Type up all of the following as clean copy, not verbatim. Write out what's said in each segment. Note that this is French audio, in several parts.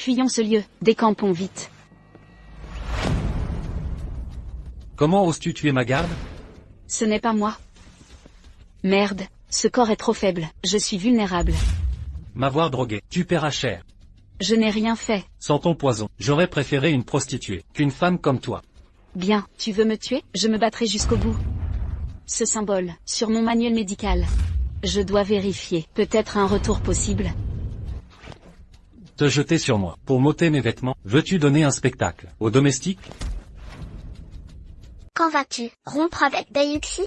Fuyons ce lieu, décampons vite. Comment oses-tu tuer ma garde? Ce n'est pas moi. Merde, ce corps est trop faible, je suis vulnérable. M'avoir drogué, tu paieras cher. Je n'ai rien fait. Sans ton poison, j'aurais préféré une prostituée, qu'une femme comme toi. Bien, tu veux me tuer? Je me battrai jusqu'au bout. Ce symbole, sur mon manuel médical. Je dois vérifier, peut-être un retour possible. Te jeter sur moi, pour m'ôter mes vêtements, veux-tu donner un spectacle, aux domestiques? Quand vas-tu rompre avec Bayuxi?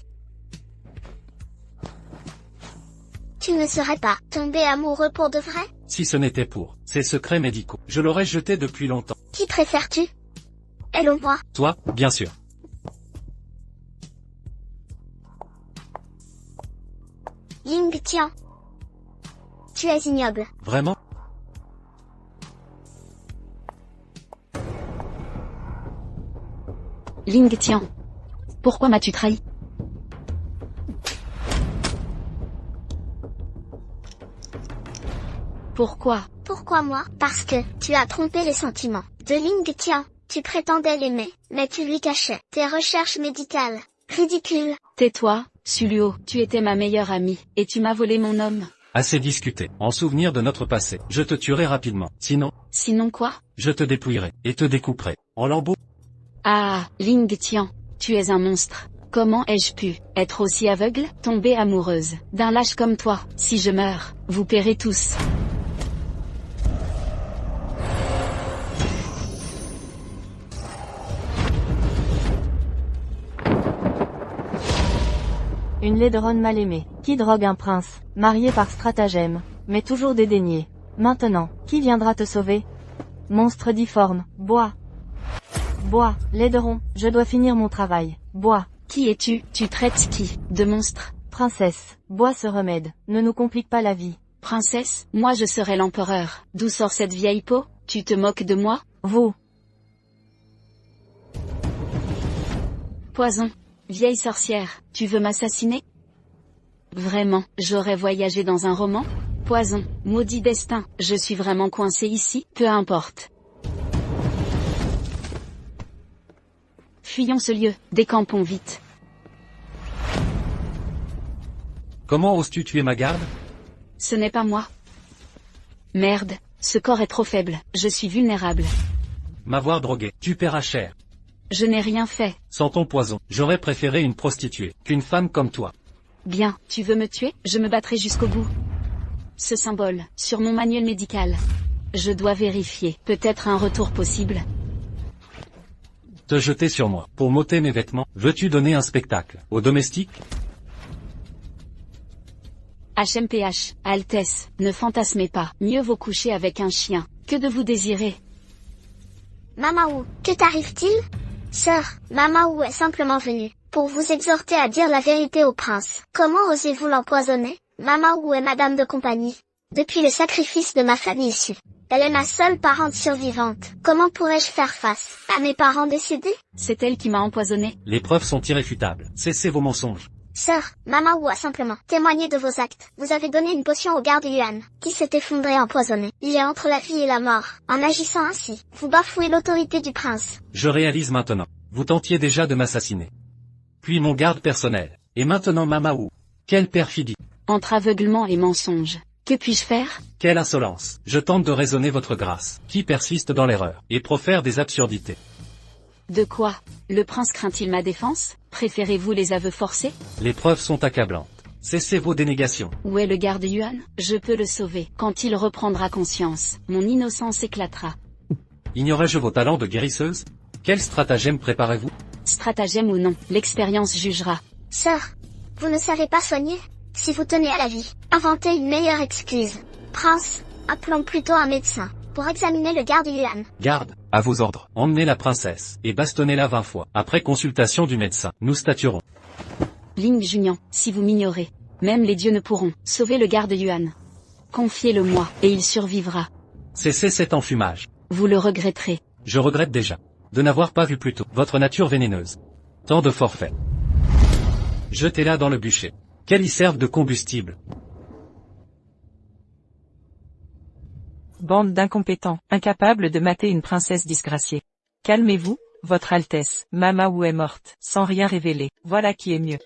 Tu ne serais pas tombé amoureux pour de vrai? Si ce n'était pour ces secrets médicaux, je l'aurais jeté depuis longtemps. Qui préfères-tu? Elle ou moi? Toi, bien sûr. Ling Tian. Tu es ignoble. Vraiment? Ling Tian. Pourquoi m'as-tu trahi? Pourquoi? Pourquoi moi? Parce que tu as trompé les sentiments de Ling Tian. Tu prétendais l'aimer, mais tu lui cachais tes recherches médicales. Ridicule. Tais-toi, Suluo, tu étais ma meilleure amie, et tu m'as volé mon homme. Assez discuté. En souvenir de notre passé, je te tuerai rapidement. Sinon, Sinon quoi? je te dépouillerai, et te découperai, en lambeaux. Ah, Ling Tian, tu es un monstre. Comment ai-je pu être aussi aveugle, tomber amoureuse d'un lâche comme toi? Si je meurs, vous paierez tous. Une laideronne mal aimée, qui drogue un prince, marié par stratagème, mais toujours dédaigné. Maintenant, qui viendra te sauver? Monstre difforme, bois. Bois, laideron, je dois finir mon travail. Bois. Qui es-tu? Tu traites qui de monstre? Princesse, bois ce remède, ne nous complique pas la vie. Princesse, moi je serai l'empereur. D'où sort cette vieille peau? Tu te moques de moi? Vous. Poison. Vieille sorcière, tu veux m'assassiner? Vraiment, j'aurais voyagé dans un roman? Poison, maudit destin, je suis vraiment coincé ici, peu importe. Fuyons ce lieu, décampons vite. Comment oses-tu tuer ma garde? Ce n'est pas moi. Merde, ce corps est trop faible, je suis vulnérable. M'avoir drogué, tu paieras cher. Je n'ai rien fait. Sans ton poison, j'aurais préféré une prostituée, qu'une femme comme toi. Bien, tu veux me tuer? Je me battrai jusqu'au bout. Ce symbole, sur mon manuel médical. Je dois vérifier, peut-être un retour possible. Te jeter sur moi, pour m'ôter mes vêtements, veux-tu donner un spectacle, aux domestiques? HMPH, Altesse, ne fantasmez pas, mieux vaut coucher avec un chien, que de vous désirer. Mamaou, que t'arrive-t-il? Sœur, Mamaou est simplement venue pour vous exhorter à dire la vérité au prince. Comment osez-vous l'empoisonner? Mamaou est madame de compagnie. Depuis le sacrifice de ma famille issue, elle est ma seule parente survivante. Comment pourrais-je faire face à mes parents décédés? C'est elle qui m'a empoisonné. Les preuves sont irréfutables. Cessez vos mensonges. Sœur, Mamaou a simplement témoigné de vos actes. Vous avez donné une potion au garde Yuan, qui s'est effondré empoisonné. Il est entre la vie et la mort. En agissant ainsi, vous bafouez l'autorité du prince. Je réalise maintenant. Vous tentiez déjà de m'assassiner. Puis mon garde personnel. Et maintenant Mamaou. Quelle perfidie. Entre aveuglement et mensonge, que puis-je faire? Quelle insolence. Je tente de raisonner votre grâce, qui persiste dans l'erreur, et profère des absurdités. De quoi? Le prince craint-il ma défense? Préférez-vous les aveux forcés? Les preuves sont accablantes. Cessez vos dénégations. Où est le garde Yuan? Je peux le sauver. Quand il reprendra conscience, mon innocence éclatera. Ignorais-je vos talents de guérisseuse? Quel stratagème préparez-vous? Stratagème ou non, l'expérience jugera. Sœur, vous ne savez pas soigner? Si vous tenez à la vie, inventez une meilleure excuse. Prince, appelons plutôt un médecin pour examiner le garde Yuan. Garde, à vos ordres. Emmenez la princesse, et bastonnez-la 20 fois. Après consultation du médecin, nous statuerons. Ling Junian, si vous m'ignorez, même les dieux ne pourront sauver le garde Yuan. Confiez-le-moi, et il survivra. Cessez cet enfumage. Vous le regretterez. Je regrette déjà de n'avoir pas vu plus tôt votre nature vénéneuse. Tant de forfaits. Jetez-la dans le bûcher. Qu'elle y serve de combustible. Bande d'incompétents, incapables de mater une princesse disgraciée. Calmez-vous, votre Altesse, Mamaou est morte, sans rien révéler, voilà qui est mieux.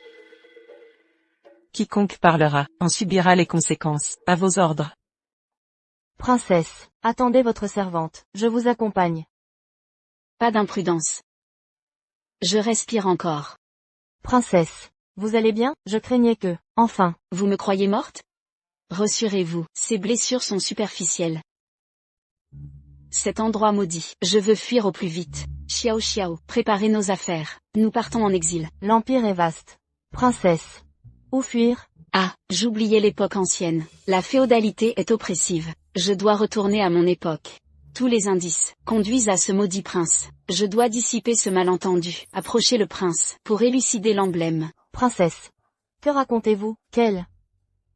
Quiconque parlera, en subira les conséquences, à vos ordres. Princesse, attendez votre servante, je vous accompagne. Pas d'imprudence. Je respire encore. Princesse, vous allez bien? Je craignais que, enfin. Vous me croyez morte? Rassurez-vous, ces blessures sont superficielles. Cet endroit maudit, je veux fuir au plus vite. Xiao Xiao, préparez nos affaires, nous partons en exil. L'Empire est vaste. Princesse. Où fuir? Ah, j'oubliais l'époque ancienne. La féodalité est oppressive. Je dois retourner à mon époque. Tous les indices conduisent à ce maudit prince. Je dois dissiper ce malentendu, approcher le prince, pour élucider l'emblème. Princesse. Que racontez-vous? Quel?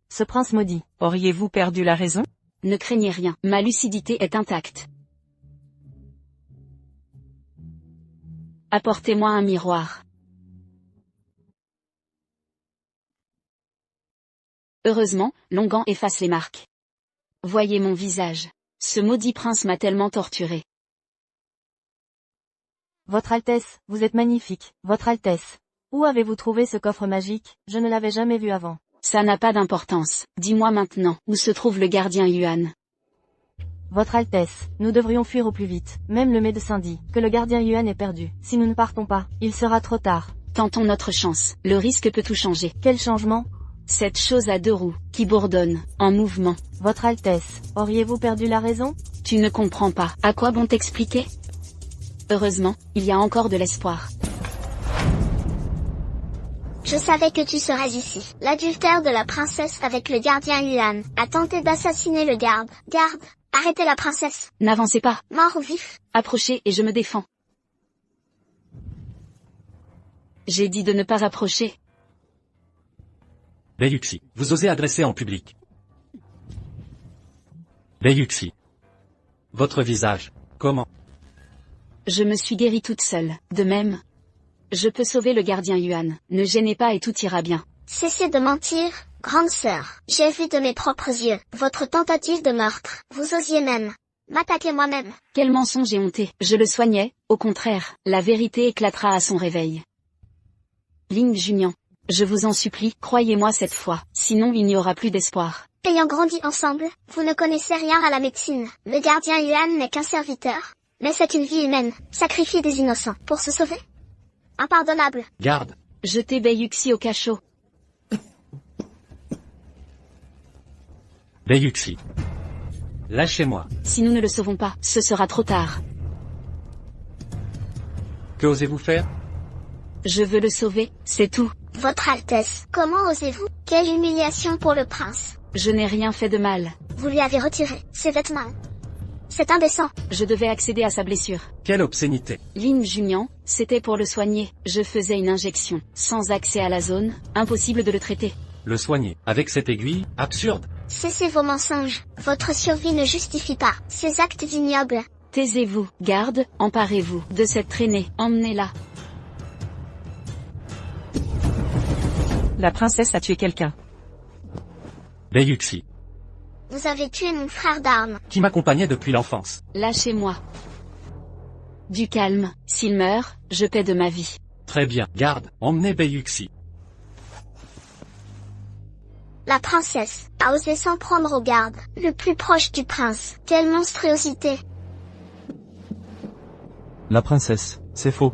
Ce prince maudit. Auriez-vous perdu la raison? Ne craignez rien, ma lucidité est intacte. Apportez-moi un miroir. Heureusement, l'onguent efface les marques. Voyez mon visage. Ce maudit prince m'a tellement torturé. Votre Altesse, vous êtes magnifique, Votre Altesse. Où avez-vous trouvé ce coffre magique? Je ne l'avais jamais vu avant. Ça n'a pas d'importance. Dis-moi maintenant, où se trouve le gardien Yuan? Votre Altesse, nous devrions fuir au plus vite. Même le médecin dit que le gardien Yuan est perdu. Si nous ne partons pas, il sera trop tard. Tentons notre chance. Le risque peut tout changer. Quel changement? Cette chose à deux roues, qui bourdonne, en mouvement. Votre Altesse, auriez-vous perdu la raison? Tu ne comprends pas. À quoi bon t'expliquer? Heureusement, il y a encore de l'espoir. Je savais que tu serais ici. L'adultère de la princesse avec le gardien Yuan a tenté d'assassiner le garde. Garde, arrêtez la princesse. N'avancez pas. Mort ou vif? Approchez et je me défends. J'ai dit de ne pas approcher. Beyuxi, vous osez adresser en public. Beyuxi. Votre visage, comment? Je me suis guérie toute seule, de même. Je peux sauver le gardien Yuan, ne gênez pas et tout ira bien. Cessez de mentir, grande sœur. J'ai vu de mes propres yeux votre tentative de meurtre. Vous osiez même m'attaquer moi-même. Quel mensonge et honté. Je le soignais, au contraire, la vérité éclatera à son réveil. Ling Junian. Je vous en supplie, croyez-moi cette fois, sinon il n'y aura plus d'espoir. Ayant grandi ensemble, vous ne connaissez rien à la médecine. Le gardien Yuan n'est qu'un serviteur. Mais c'est une vie humaine, sacrifier des innocents pour se sauver. Impardonnable. Garde. Jetez Beyuxi au cachot. Beyuxi. Lâchez-moi. Si nous ne le sauvons pas, ce sera trop tard. Que osez-vous faire? Je veux le sauver, c'est tout. Votre Altesse, comment osez-vous? Quelle humiliation pour le prince. Je n'ai rien fait de mal. Vous lui avez retiré ses vêtements. C'est indécent. Je devais accéder à sa blessure. Quelle obscénité. Lin Junian, c'était pour le soigner. Je faisais une injection. Sans accès à la zone, impossible de le traiter. Le soigner, avec cette aiguille, absurde. Cessez vos mensonges. Votre survie ne justifie pas ces actes ignobles. Taisez-vous, garde, emparez-vous de cette traînée, emmenez-la. La princesse a tué quelqu'un. Beyuxi. Vous avez tué mon frère d'armes. Qui m'accompagnait depuis l'enfance. Lâchez-moi. Du calme, s'il meurt, je paie de ma vie. Très bien, garde, emmenez Beyuxi. La princesse a osé s'en prendre au garde, le plus proche du prince. Quelle monstruosité. La princesse, c'est faux.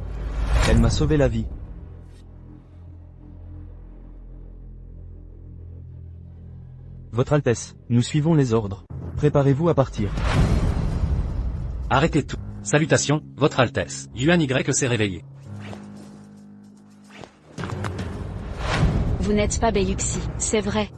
Elle m'a sauvé la vie. Votre Altesse, nous suivons les ordres. Préparez-vous à partir. Arrêtez tout. Salutations, Votre Altesse. Yuan Y s'est réveillé. Vous n'êtes pas Beyuxi, c'est vrai.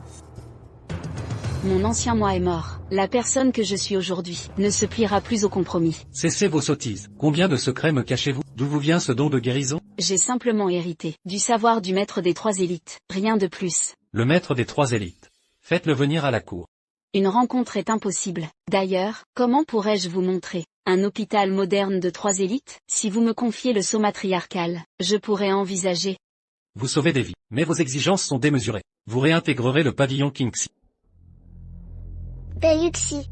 Mon ancien moi est mort. La personne que je suis aujourd'hui ne se pliera plus au compromis. Cessez vos sottises. Combien de secrets me cachez-vous? D'où vous vient ce don de guérison? J'ai simplement hérité du savoir du maître des 3 élites, rien de plus. Le maître des 3 élites. Faites-le venir à la cour. Une rencontre est impossible. D'ailleurs, comment pourrais-je vous montrer un hôpital moderne de 3 élites? Si vous me confiez le sceau matriarcal, je pourrais envisager. Vous sauvez des vies, mais vos exigences sont démesurées. Vous réintégrerez le pavillon Kingxi. Beyuxi.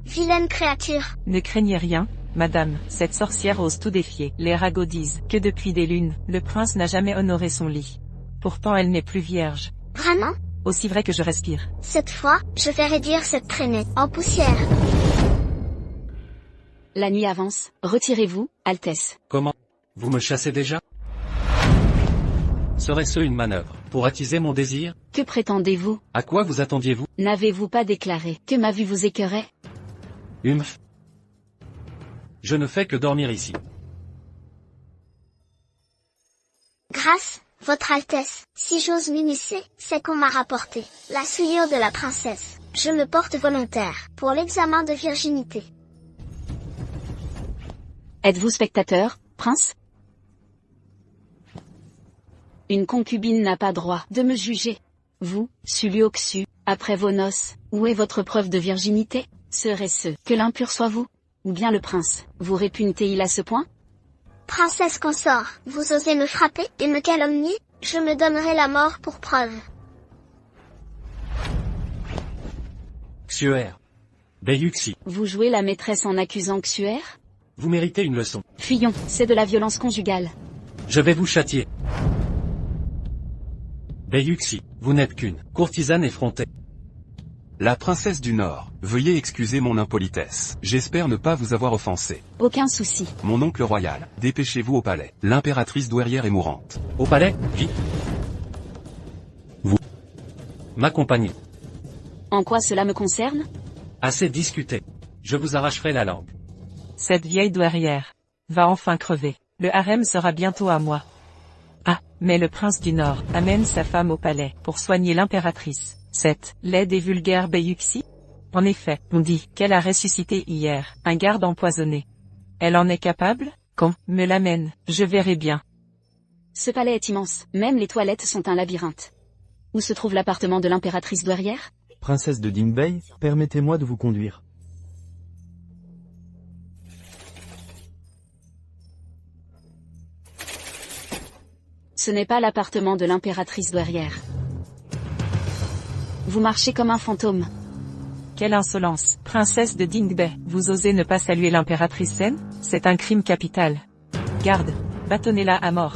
Vilaine créature. Ne craignez rien, madame, cette sorcière ose tout défier. Les ragots disent que depuis des lunes, le prince n'a jamais honoré son lit. Pourtant elle n'est plus vierge. Vraiment? Aussi vrai que je respire. Cette fois, je vais réduire cette traînée en poussière. La nuit avance, retirez-vous, Altesse. Comment? Vous me chassez déjà? Serait-ce une manœuvre pour attiser mon désir? Que prétendez-vous? À quoi vous attendiez-vous? N'avez-vous pas déclaré que ma vue vous écœurait? Humph. Je ne fais que dormir ici. Grâce, votre Altesse, si j'ose m'immiscer, c'est qu'on m'a rapporté la souillure de la princesse. Je me porte volontaire pour l'examen de virginité. Êtes-vous spectateur, prince? Une concubine n'a pas droit de me juger. Vous, Sulioxu, après vos noces, où est votre preuve de virginité? Serait-ce que l'impur soit vous? Ou bien le prince, vous répugnez-il à ce point? Princesse consort, vous osez me frapper et me calomnier? Je me donnerai la mort pour preuve. Xuer. Beyuxi. Vous jouez la maîtresse en accusant Xuer? Vous méritez une leçon. Fuyons, c'est de la violence conjugale. Je vais vous châtier. Beyuxi, vous n'êtes qu'une courtisane effrontée. La princesse du Nord, veuillez excuser mon impolitesse. J'espère ne pas vous avoir offensé. Aucun souci. Mon oncle royal, dépêchez-vous au palais. L'impératrice douairière est mourante. Au palais, vite. Vous m'accompagnez. En quoi cela me concerne? Assez discuté. Je vous arracherai la langue. Cette vieille douairière va enfin crever. Le harem sera bientôt à moi. Ah, mais le prince du Nord amène sa femme au palais pour soigner l'impératrice. Cette laide et vulgaire Beyuxi? En effet, on dit qu'elle a ressuscité hier un garde empoisonné. Elle en est capable? Qu'on me l'amène, je verrai bien. Ce palais est immense, même les toilettes sont un labyrinthe. Où se trouve l'appartement de l'impératrice douairière? Princesse de Dingbei, permettez-moi de vous conduire. Ce n'est pas l'appartement de l'impératrice douairière. Vous marchez comme un fantôme. Quelle insolence, princesse de Dingbei, vous osez ne pas saluer l'impératrice saine? C'est un crime capital. Garde, bâtonnez-la à mort.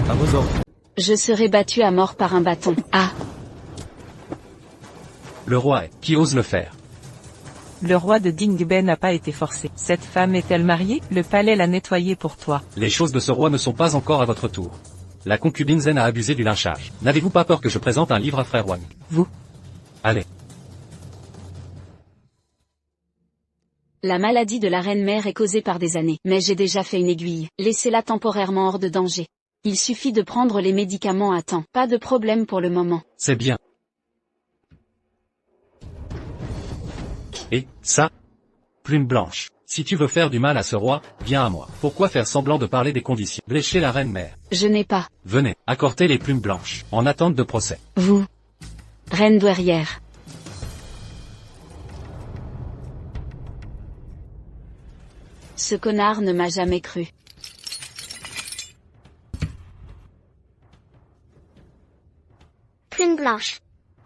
À vos ordres. Je serai battu à mort par un bâton. Ah! Le roi est qui ose le faire. Le roi de Dingbei n'a pas été forcé. Cette femme est-elle mariée? Le palais l'a nettoyée pour toi. Les choses de ce roi ne sont pas encore à votre tour. La concubine Zen a abusé du lynchage. N'avez-vous pas peur que je présente un livre à frère Wang? Vous. Allez. La maladie de la reine-mère est causée par des années, mais j'ai déjà fait une aiguille. Laissez-la temporairement hors de danger. Il suffit de prendre les médicaments à temps. Pas de problème pour le moment. C'est bien. Et, ça? Plume blanche. Si tu veux faire du mal à ce roi, viens à moi. Pourquoi faire semblant de parler des conditions? Lécher la reine-mère. Je n'ai pas. Venez, accortez les plumes blanches, en attente de procès. Vous. Reine douairière. Ce connard ne m'a jamais cru. Plume blanche.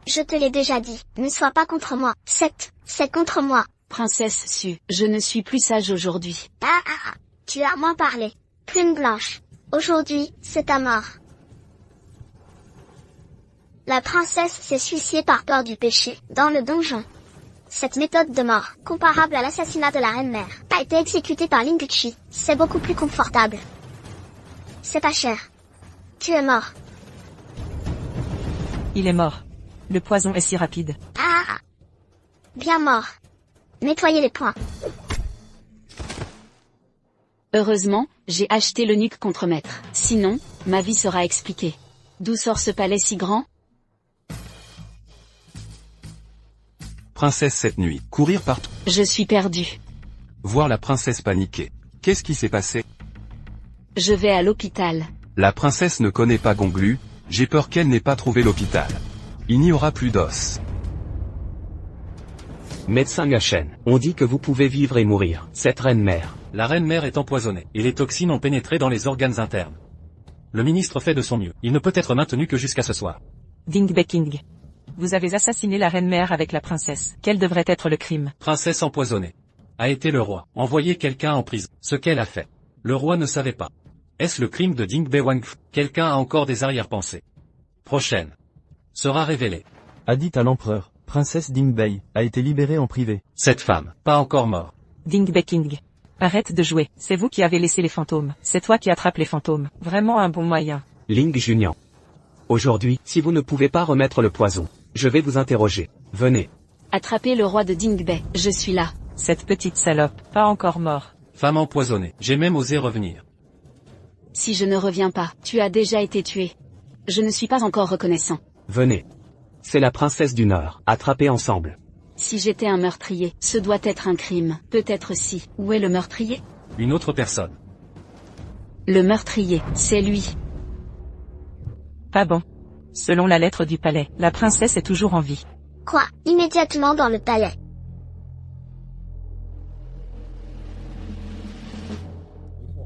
Je te l'ai déjà dit, ne sois pas contre moi. C'est contre moi. Princesse Su, je ne suis plus sage aujourd'hui. Ah, tu as moins parlé. Plume blanche. Aujourd'hui, c'est ta mort. La princesse s'est suicidée par peur du péché, dans le donjon. Cette méthode de mort, comparable à l'assassinat de la reine-mère, a été exécutée par Linguchi. C'est beaucoup plus confortable. C'est pas cher. Tu es mort. Il est mort. Le poison est si rapide. Ah! Bien mort. Nettoyez les poings. Heureusement, j'ai acheté l'eunuque contre-maître. Sinon, ma vie sera expliquée. D'où sort ce palais si grand? Princesse cette nuit, courir partout, Je suis perdu. voir la princesse paniquer. Qu'est-ce qui s'est passé? Je vais à l'hôpital. La princesse ne connaît pas Gonglu, j'ai peur qu'elle n'ait pas trouvé l'hôpital. Il n'y aura plus d'os. Médecin Gachen, on dit que vous pouvez vivre et mourir. Cette reine-mère. La reine-mère est empoisonnée, et les toxines ont pénétré dans les organes internes. Le ministre fait de son mieux. Il ne peut être maintenu que jusqu'à ce soir. Dingbei King. Vous avez assassiné la reine-mère avec la princesse. Quel devrait être le crime? Princesse empoisonnée. a été le roi. Envoyer quelqu'un en prison. Ce qu'elle a fait. Le roi ne savait pas. Est-ce le crime de Ding Bewang? Quelqu'un a encore des arrière-pensées. Prochaine. Sera révélée. A dit à l'empereur, princesse Dingbei, a été libérée en privé. Cette femme, pas encore morte. Ding Beking. Arrête de jouer, c'est vous qui avez laissé les fantômes. C'est toi qui attrapes les fantômes. Vraiment un bon moyen. Ling Junior. Aujourd'hui, si vous ne pouvez pas remettre le poison, je vais vous interroger. Venez. Attrapez le roi de Dingbei, je suis là. Cette petite salope, pas encore mort. Femme empoisonnée. J'ai même osé revenir. Si je ne reviens pas, tu as déjà été tué. Je ne suis pas encore reconnaissant. Venez. C'est la princesse du Nord, attrapée ensemble. Si j'étais un meurtrier, ce doit être un crime. Peut-être si. Où est le meurtrier? Une autre personne. Le meurtrier, c'est lui. Pas bon. Selon la lettre du palais, la princesse est toujours en vie. Quoi? Immédiatement dans le palais.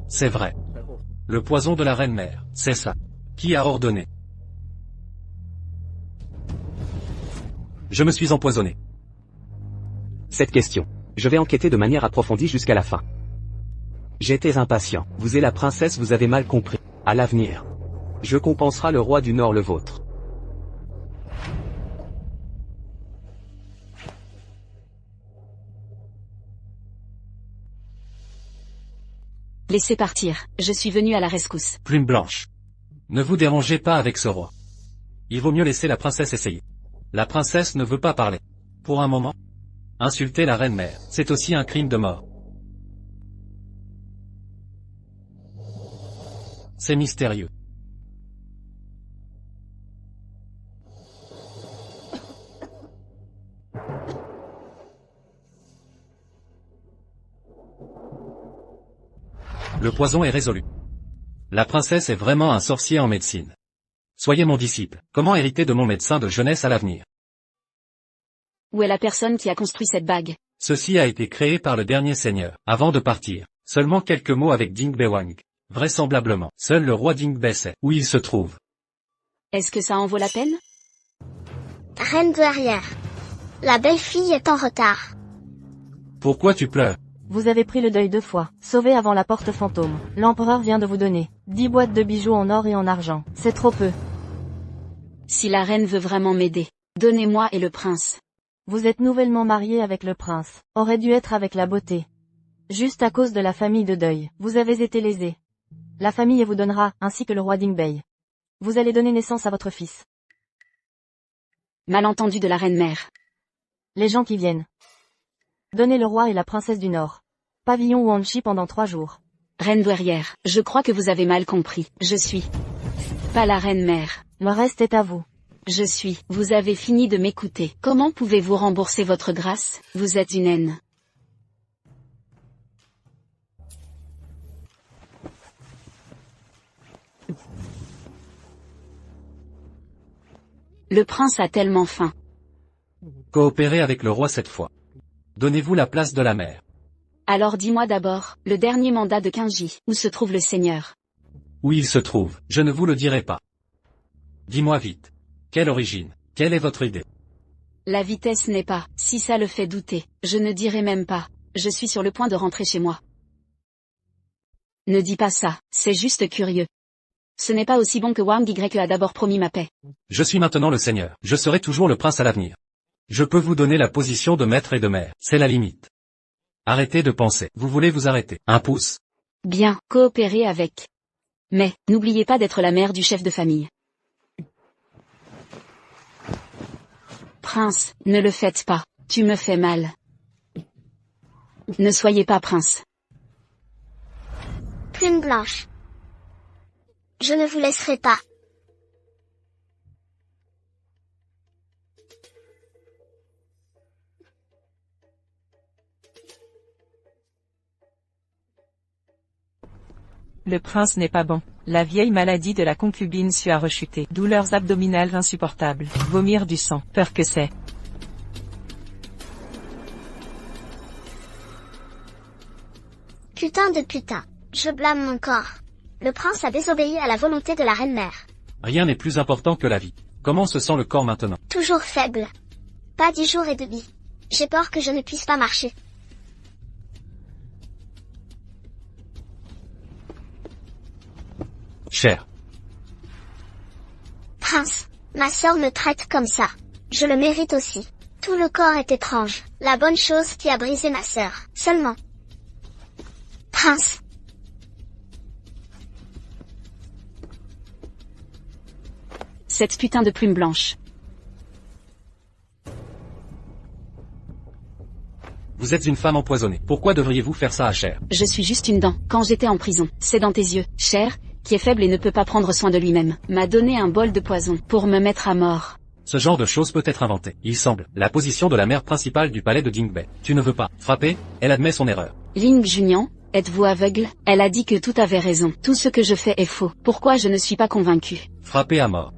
C'est vrai. Le poison de la reine-mère, c'est ça. Qui a ordonné? Je me suis empoisonné. Cette question. Je vais enquêter de manière approfondie jusqu'à la fin. J'étais impatient. Vous et la princesse vous avez mal compris. À l'avenir. Je compenserai le roi du Nord le vôtre. Laissez partir, je suis venu à la rescousse. Plume blanche. Ne vous dérangez pas avec ce roi. Il vaut mieux laisser la princesse essayer. La princesse ne veut pas parler. Pour un moment. Insulter la reine-mère, c'est aussi un crime de mort. C'est mystérieux. Le poison est résolu. La princesse est vraiment un sorcier en médecine. Soyez mon disciple. Comment hériter de mon médecin de jeunesse à l'avenir? Où est la personne qui a construit cette bague? Ceci a été créé par le dernier seigneur. Avant de partir, seulement quelques mots avec Ding Bewang. Vraisemblablement, seul le roi Dingbei sait où il se trouve. Est-ce que ça en vaut la peine? Reine douairière. La belle fille est en retard. Pourquoi tu pleures? Vous avez pris le deuil 2 fois, sauvé avant la porte fantôme. L'empereur vient de vous donner 10 boîtes de bijoux en or et en argent. C'est trop peu. Si la reine veut vraiment m'aider, donnez-moi et le prince. Vous êtes nouvellement marié avec le prince. Aurait dû être avec la beauté. Juste à cause de la famille de deuil, vous avez été lésé. La famille vous donnera, ainsi que le roi Dingbei. Vous allez donner naissance à votre fils. Malentendu de la reine-mère. Les gens qui viennent. Donnez le roi et la princesse du Nord. Pavillon Wanchi pendant 3 jours. Reine douairière, je crois que vous avez mal compris. Je suis pas la reine-mère. Le reste est à vous. Je suis. Vous avez fini de m'écouter. Comment pouvez-vous rembourser votre grâce? Vous êtes une haine. Le prince a tellement faim. Coopérez avec le roi cette fois. Donnez-vous la place de la mère. Alors dis-moi d'abord, le dernier mandat de Kinji, où se trouve le seigneur? Où il se trouve, je ne vous le dirai pas. Dis-moi vite. Quelle origine? Quelle est votre idée? La vitesse n'est pas, si ça le fait douter, je ne dirai même pas. Je suis sur le point de rentrer chez moi. Ne dis pas ça, c'est juste curieux. Ce n'est pas aussi bon que Wang Y a d'abord promis ma paix. Je suis maintenant le seigneur. Je serai toujours le prince à l'avenir. Je peux vous donner la position de maître et de mère. C'est la limite. Arrêtez de penser. Vous voulez vous arrêter. Un pouce. Bien, coopérez avec. Mais, n'oubliez pas d'être la mère du chef de famille. Prince, ne le faites pas. Tu me fais mal. Ne soyez pas prince. Plume blanche. Je ne vous laisserai pas. Le prince n'est pas bon. La vieille maladie de la concubine suit à rechuter. Douleurs abdominales insupportables. Vomir du sang. Peur que c'est. Putain de putain. Je blâme mon corps. Le prince a désobéi à la volonté de la reine-mère. Rien n'est plus important que la vie. Comment se sent le corps maintenant? Toujours faible. Pas 10 jours et demi. J'ai peur que je ne puisse pas marcher. Cher. Prince, ma sœur me traite comme ça. Je le mérite aussi. Tout le corps est étrange. La bonne chose qui a brisé ma sœur. Seulement. Prince. Cette putain de plume blanche. Vous êtes une femme empoisonnée. Pourquoi devriez-vous faire ça à Cher? Je suis juste une dent. Quand j'étais en prison, c'est dans tes yeux. Cher, qui est faible et ne peut pas prendre soin de lui-même, m'a donné un bol de poison pour me mettre à mort. Ce genre de choses peut être inventé. Il semble. La position de la mère principale du palais de Jingbei. Tu ne veux pas frapper, elle admet son erreur. Ling Junyan, êtes-vous aveugle? Elle a dit que tout avait raison. Tout ce que je fais est faux. Pourquoi je ne suis pas convaincu? Frapper à mort.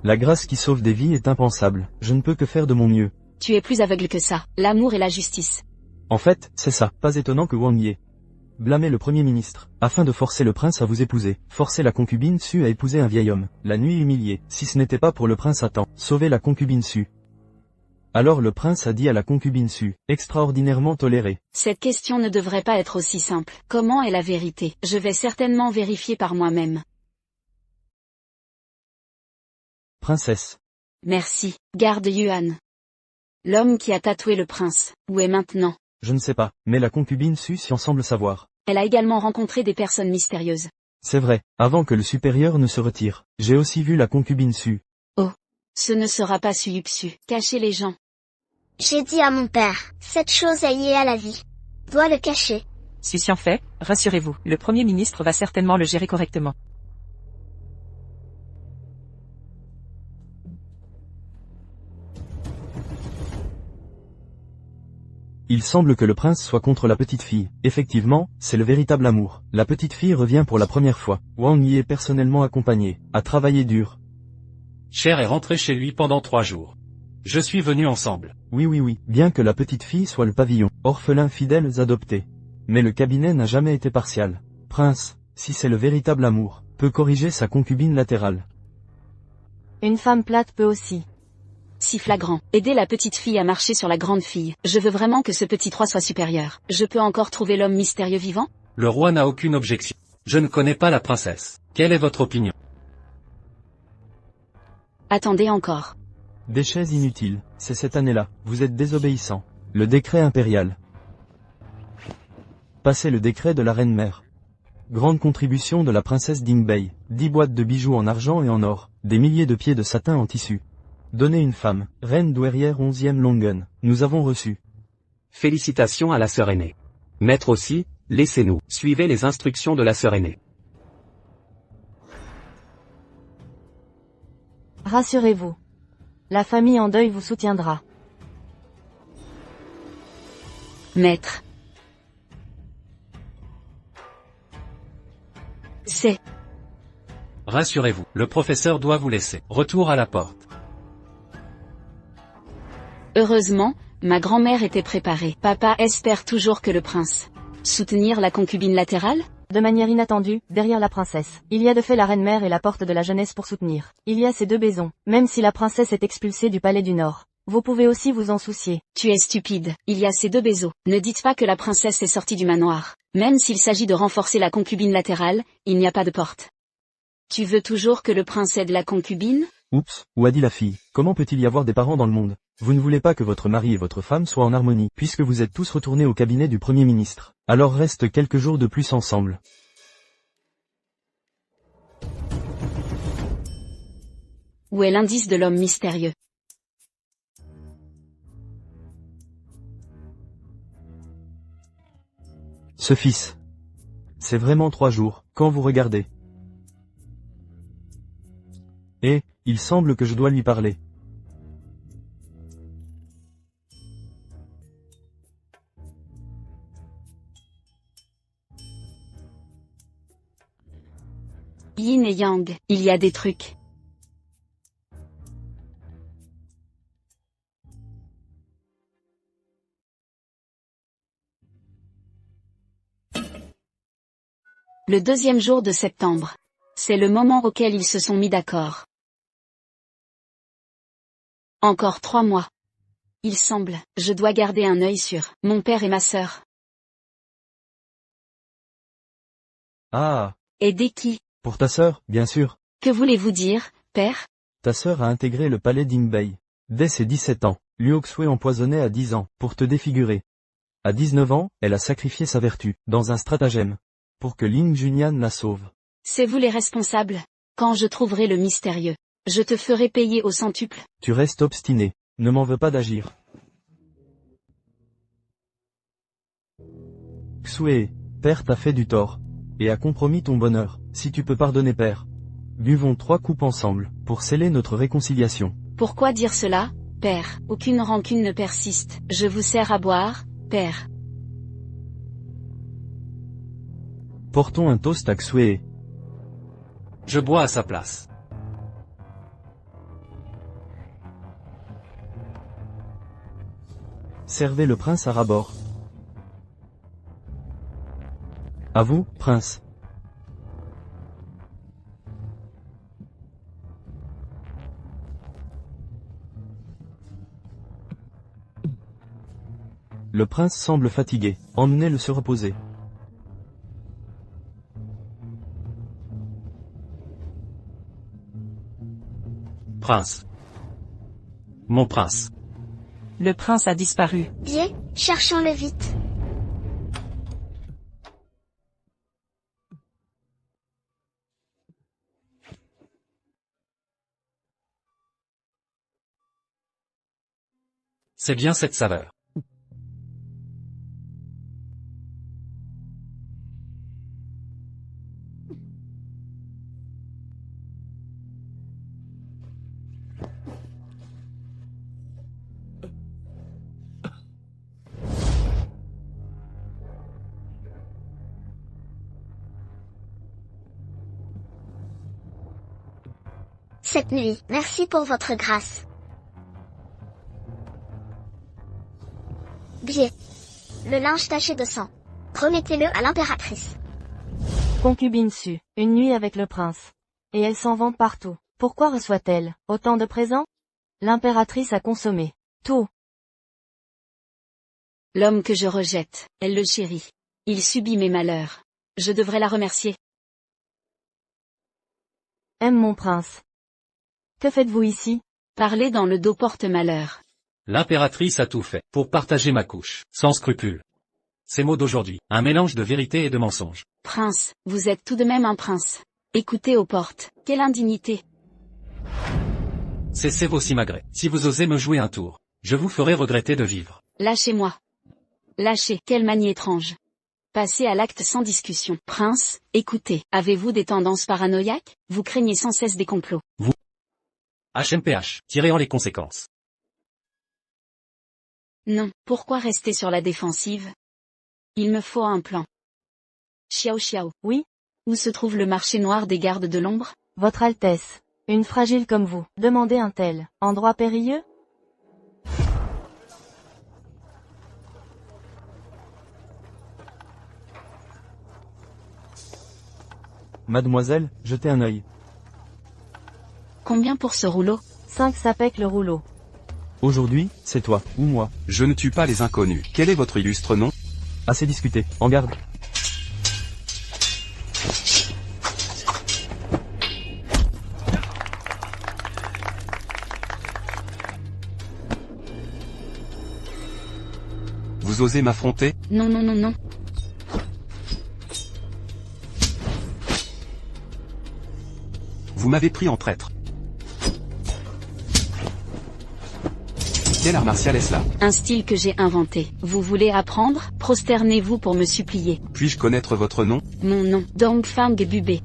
La grâce qui sauve des vies est impensable. Je ne peux que faire de mon mieux. Tu es plus aveugle que ça. L'amour et la justice. En fait, c'est ça. Pas étonnant que Wang Yi blâmait le Premier ministre, afin de forcer le prince à vous épouser. Forcer la concubine Su à épouser un vieil homme. La nuit humiliée. Si ce n'était pas pour le prince Attend. Sauver la concubine Su. Alors le prince a dit à la concubine Su, extraordinairement tolérée. Cette question ne devrait pas être aussi simple. Comment est la vérité? Je vais certainement vérifier par moi-même. Princesse. Merci, garde Yuan. L'homme qui a tatoué le prince, où est maintenant? Je ne sais pas, mais la concubine Su s'y en semble savoir. Elle a également rencontré des personnes mystérieuses. C'est vrai, avant que le supérieur ne se retire. J'ai aussi vu la concubine Su. Oh. Ce ne sera pas Suyupsu. Cachez les gens. J'ai dit à mon père, cette chose est liée à la vie. Dois le cacher. Succion fait, rassurez-vous, le Premier ministre va certainement le gérer correctement. Il semble que le prince soit contre la petite fille. Effectivement, c'est le véritable amour. La petite fille revient pour la première fois. Wang Yi est personnellement accompagné, a travaillé dur. Cher est rentré chez lui pendant 3 jours. Je suis venu ensemble. Oui, bien que la petite fille soit le pavillon, orphelin fidèles adoptés. Mais le cabinet n'a jamais été partial. Prince, si c'est le véritable amour, peut corriger sa concubine latérale. Une femme plate peut aussi. Si flagrant. Aider la petite fille à marcher sur la grande fille. Je veux vraiment que ce petit 3 soit supérieur. Je peux encore trouver l'homme mystérieux vivant? Le roi n'a aucune objection. Je ne connais pas la princesse. Quelle est votre opinion? Attendez encore. Déchets inutiles, c'est cette année-là, vous êtes désobéissant. Le décret impérial. Passez le décret de la reine-mère. Grande contribution de la princesse Jingbei, 10 boîtes de bijoux en argent et en or, des milliers de pieds de satin en tissu. Donnez une femme, reine douairière 11e Longun, nous avons reçu. Félicitations à la sœur aînée. Maître aussi, laissez-nous, suivez les instructions de la sœur aînée. Rassurez-vous. La famille en deuil vous soutiendra. Maître. C'est. Rassurez-vous, le professeur doit vous laisser. Retour à la porte. Heureusement, ma grand-mère était préparée. Papa espère toujours que le prince. Soutenir la concubine latérale? De manière inattendue, derrière la princesse, il y a de fait la reine-mère et la porte de la jeunesse pour soutenir. Il y a ces 2 maisons, même si la princesse est expulsée du palais du Nord. Vous pouvez aussi vous en soucier. Tu es stupide. Il y a ces 2 bézos. Ne dites pas que la princesse est sortie du manoir. Même s'il s'agit de renforcer la concubine latérale, il n'y a pas de porte. Tu veux toujours que le prince aide la concubine? Oups, ou a dit la fille, comment peut-il y avoir des parents dans le monde? Vous ne voulez pas que votre mari et votre femme soient en harmonie, puisque vous êtes tous retournés au cabinet du Premier ministre. Alors reste quelques jours de plus ensemble. Où est l'indice de l'homme mystérieux? Ce fils. C'est vraiment 3 jours, quand vous regardez. Et, il semble que je dois lui parler. Yin et Yang, il y a des trucs. Le 2e jour de septembre. C'est le moment auquel ils se sont mis d'accord. Encore 3 mois. Il semble, je dois garder un œil sur mon père et ma sœur. Ah, Aider qui? pour ta sœur, bien sûr. Que voulez-vous dire, père? Ta sœur a intégré le palais d'Ingbei. Dès ses 17 ans, Liu Xue empoisonnait à 10 ans, pour te défigurer. À 19 ans, elle a sacrifié sa vertu, dans un stratagème. Pour que Ling Junyan la sauve. C'est vous les responsables. Quand je trouverai le mystérieux, je te ferai payer au centuple. Tu restes obstiné. Ne m'en veux pas d'agir. Xue, père t'a fait du tort. Et a compromis ton bonheur, si tu peux pardonner père. Buvons 3 coupes ensemble, pour sceller notre réconciliation. Pourquoi dire cela, père? Aucune rancune ne persiste. Je vous sers à boire, père. Portons un toast à Xue. Je bois à sa place. Servez le prince à rabord. À vous, prince. Le prince semble fatigué. Emmenez-le se reposer. Prince. Mon prince. Le prince a disparu. Bien, cherchons-le vite. C'est bien cette saveur. Cette nuit, merci pour votre grâce. Bien. Le linge taché de sang. Remettez-le à l'impératrice. Concubine Su, une nuit avec le prince. Et elle s'en vante partout. Pourquoi reçoit-elle autant de présents? L'impératrice a consommé tout. L'homme que je rejette, elle le chérit. Il subit mes malheurs. Je devrais la remercier. Aime mon prince. Que faites-vous ici? Parler dans le dos porte malheur. L'impératrice a tout fait pour partager ma couche, sans scrupule. Ces mots d'aujourd'hui, un mélange de vérité et de mensonge. Prince, vous êtes tout de même un prince. Écoutez aux portes, quelle indignité. Cessez vos simagrées. Si vous osez me jouer un tour, je vous ferai regretter de vivre. Lâchez-moi. Lâchez, quelle manie étrange. Passez à l'acte sans discussion. Prince, écoutez, avez-vous des tendances paranoïaques? Vous craignez sans cesse des complots. HMPH, tirez en les conséquences. Non, pourquoi rester sur la défensive? Il me faut un plan. Xiao Xiao. Oui? Où se trouve le marché noir des gardes de l'ombre? Votre Altesse. Une fragile comme vous. Demandez un tel. Endroit périlleux? Mademoiselle, jetez un œil. Combien pour ce rouleau? 5 sapèques le rouleau. Aujourd'hui, c'est toi, ou moi. Je ne tue pas les inconnus. Quel est votre illustre nom? Assez discuté. En garde. Vous osez m'affronter? Non non non non. Vous m'avez pris en traître. Quel art martial est-ce là? Un style que j'ai inventé. Vous voulez apprendre? Prosternez-vous pour me supplier. Puis-je connaître votre nom? Mon nom, Dongfang Bubé.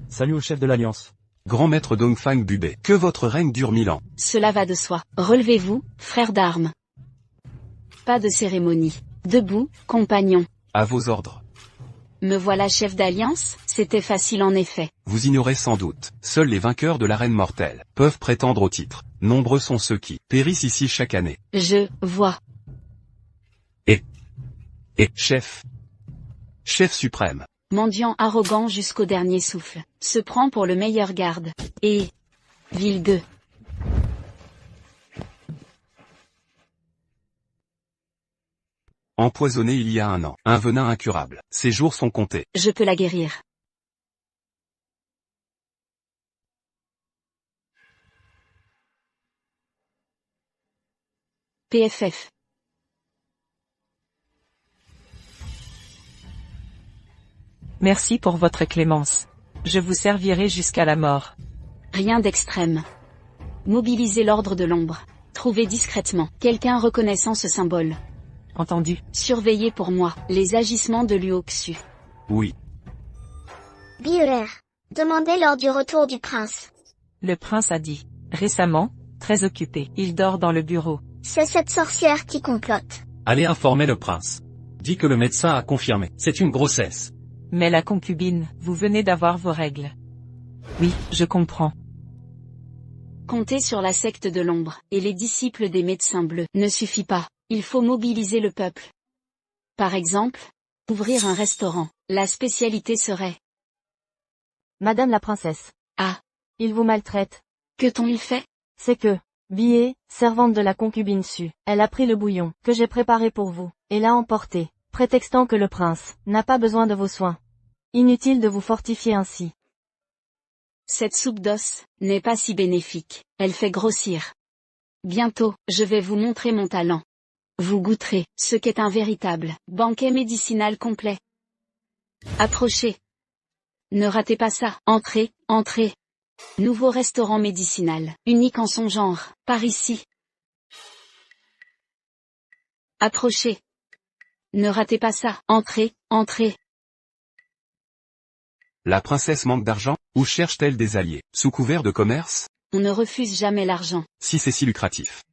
Salut au chef de l'Alliance. Grand maître Dongfang Bubé. Que votre règne dure 1000 ans. Cela va de soi. Relevez-vous, frères d'armes. Pas de cérémonie. Debout, compagnons. À vos ordres. Me voilà chef d'alliance? C'était facile en effet. Vous ignorez sans doute. Seuls les vainqueurs de l'arène mortelle peuvent prétendre au titre. Nombreux sont ceux qui périssent ici chaque année. Je vois. Et chef. Chef suprême. Mendiant arrogant jusqu'au dernier souffle. Se prend pour le meilleur garde. Et... ville gueux. Empoisonnée il y a 1 an. Un venin incurable. Ses jours sont comptés. Je peux la guérir. PFF. Merci pour votre clémence. Je vous servirai jusqu'à la mort. Rien d'extrême. Mobilisez l'ordre de l'ombre. Trouvez discrètement quelqu'un reconnaissant ce symbole. Entendu. Surveillez pour moi les agissements de Luoxu. Oui. Biurer. Demandez lors du retour du prince. Le prince a dit. Récemment, très occupé. Il dort dans le bureau. C'est cette sorcière qui complote. Allez informer le prince. Dis que le médecin a confirmé. C'est une grossesse. Mais la concubine, vous venez d'avoir vos règles. Oui, je comprends. Compter sur la secte de l'ombre et les disciples des médecins bleus ne suffit pas. Il faut mobiliser le peuple. Par exemple, ouvrir un restaurant. La spécialité serait... Madame la princesse. Ah. Il vous maltraite. Que t'ont-ils fait? C'est que, Bié, servante de la concubine Su, elle a pris le bouillon que j'ai préparé pour vous, et l'a emporté, prétextant que le prince n'a pas besoin de vos soins. Inutile de vous fortifier ainsi. Cette soupe d'os n'est pas si bénéfique, elle fait grossir. Bientôt, je vais vous montrer mon talent. Vous goûterez ce qu'est un véritable banquet médicinal complet. Approchez. Ne ratez pas ça. Entrez, entrez. Nouveau restaurant médicinal, unique en son genre, par ici. Approchez. Ne ratez pas ça. Entrez, entrez. La princesse manque d'argent? Ou cherche-t-elle des alliés? Sous couvert de commerce? On ne refuse jamais l'argent. Si c'est si lucratif.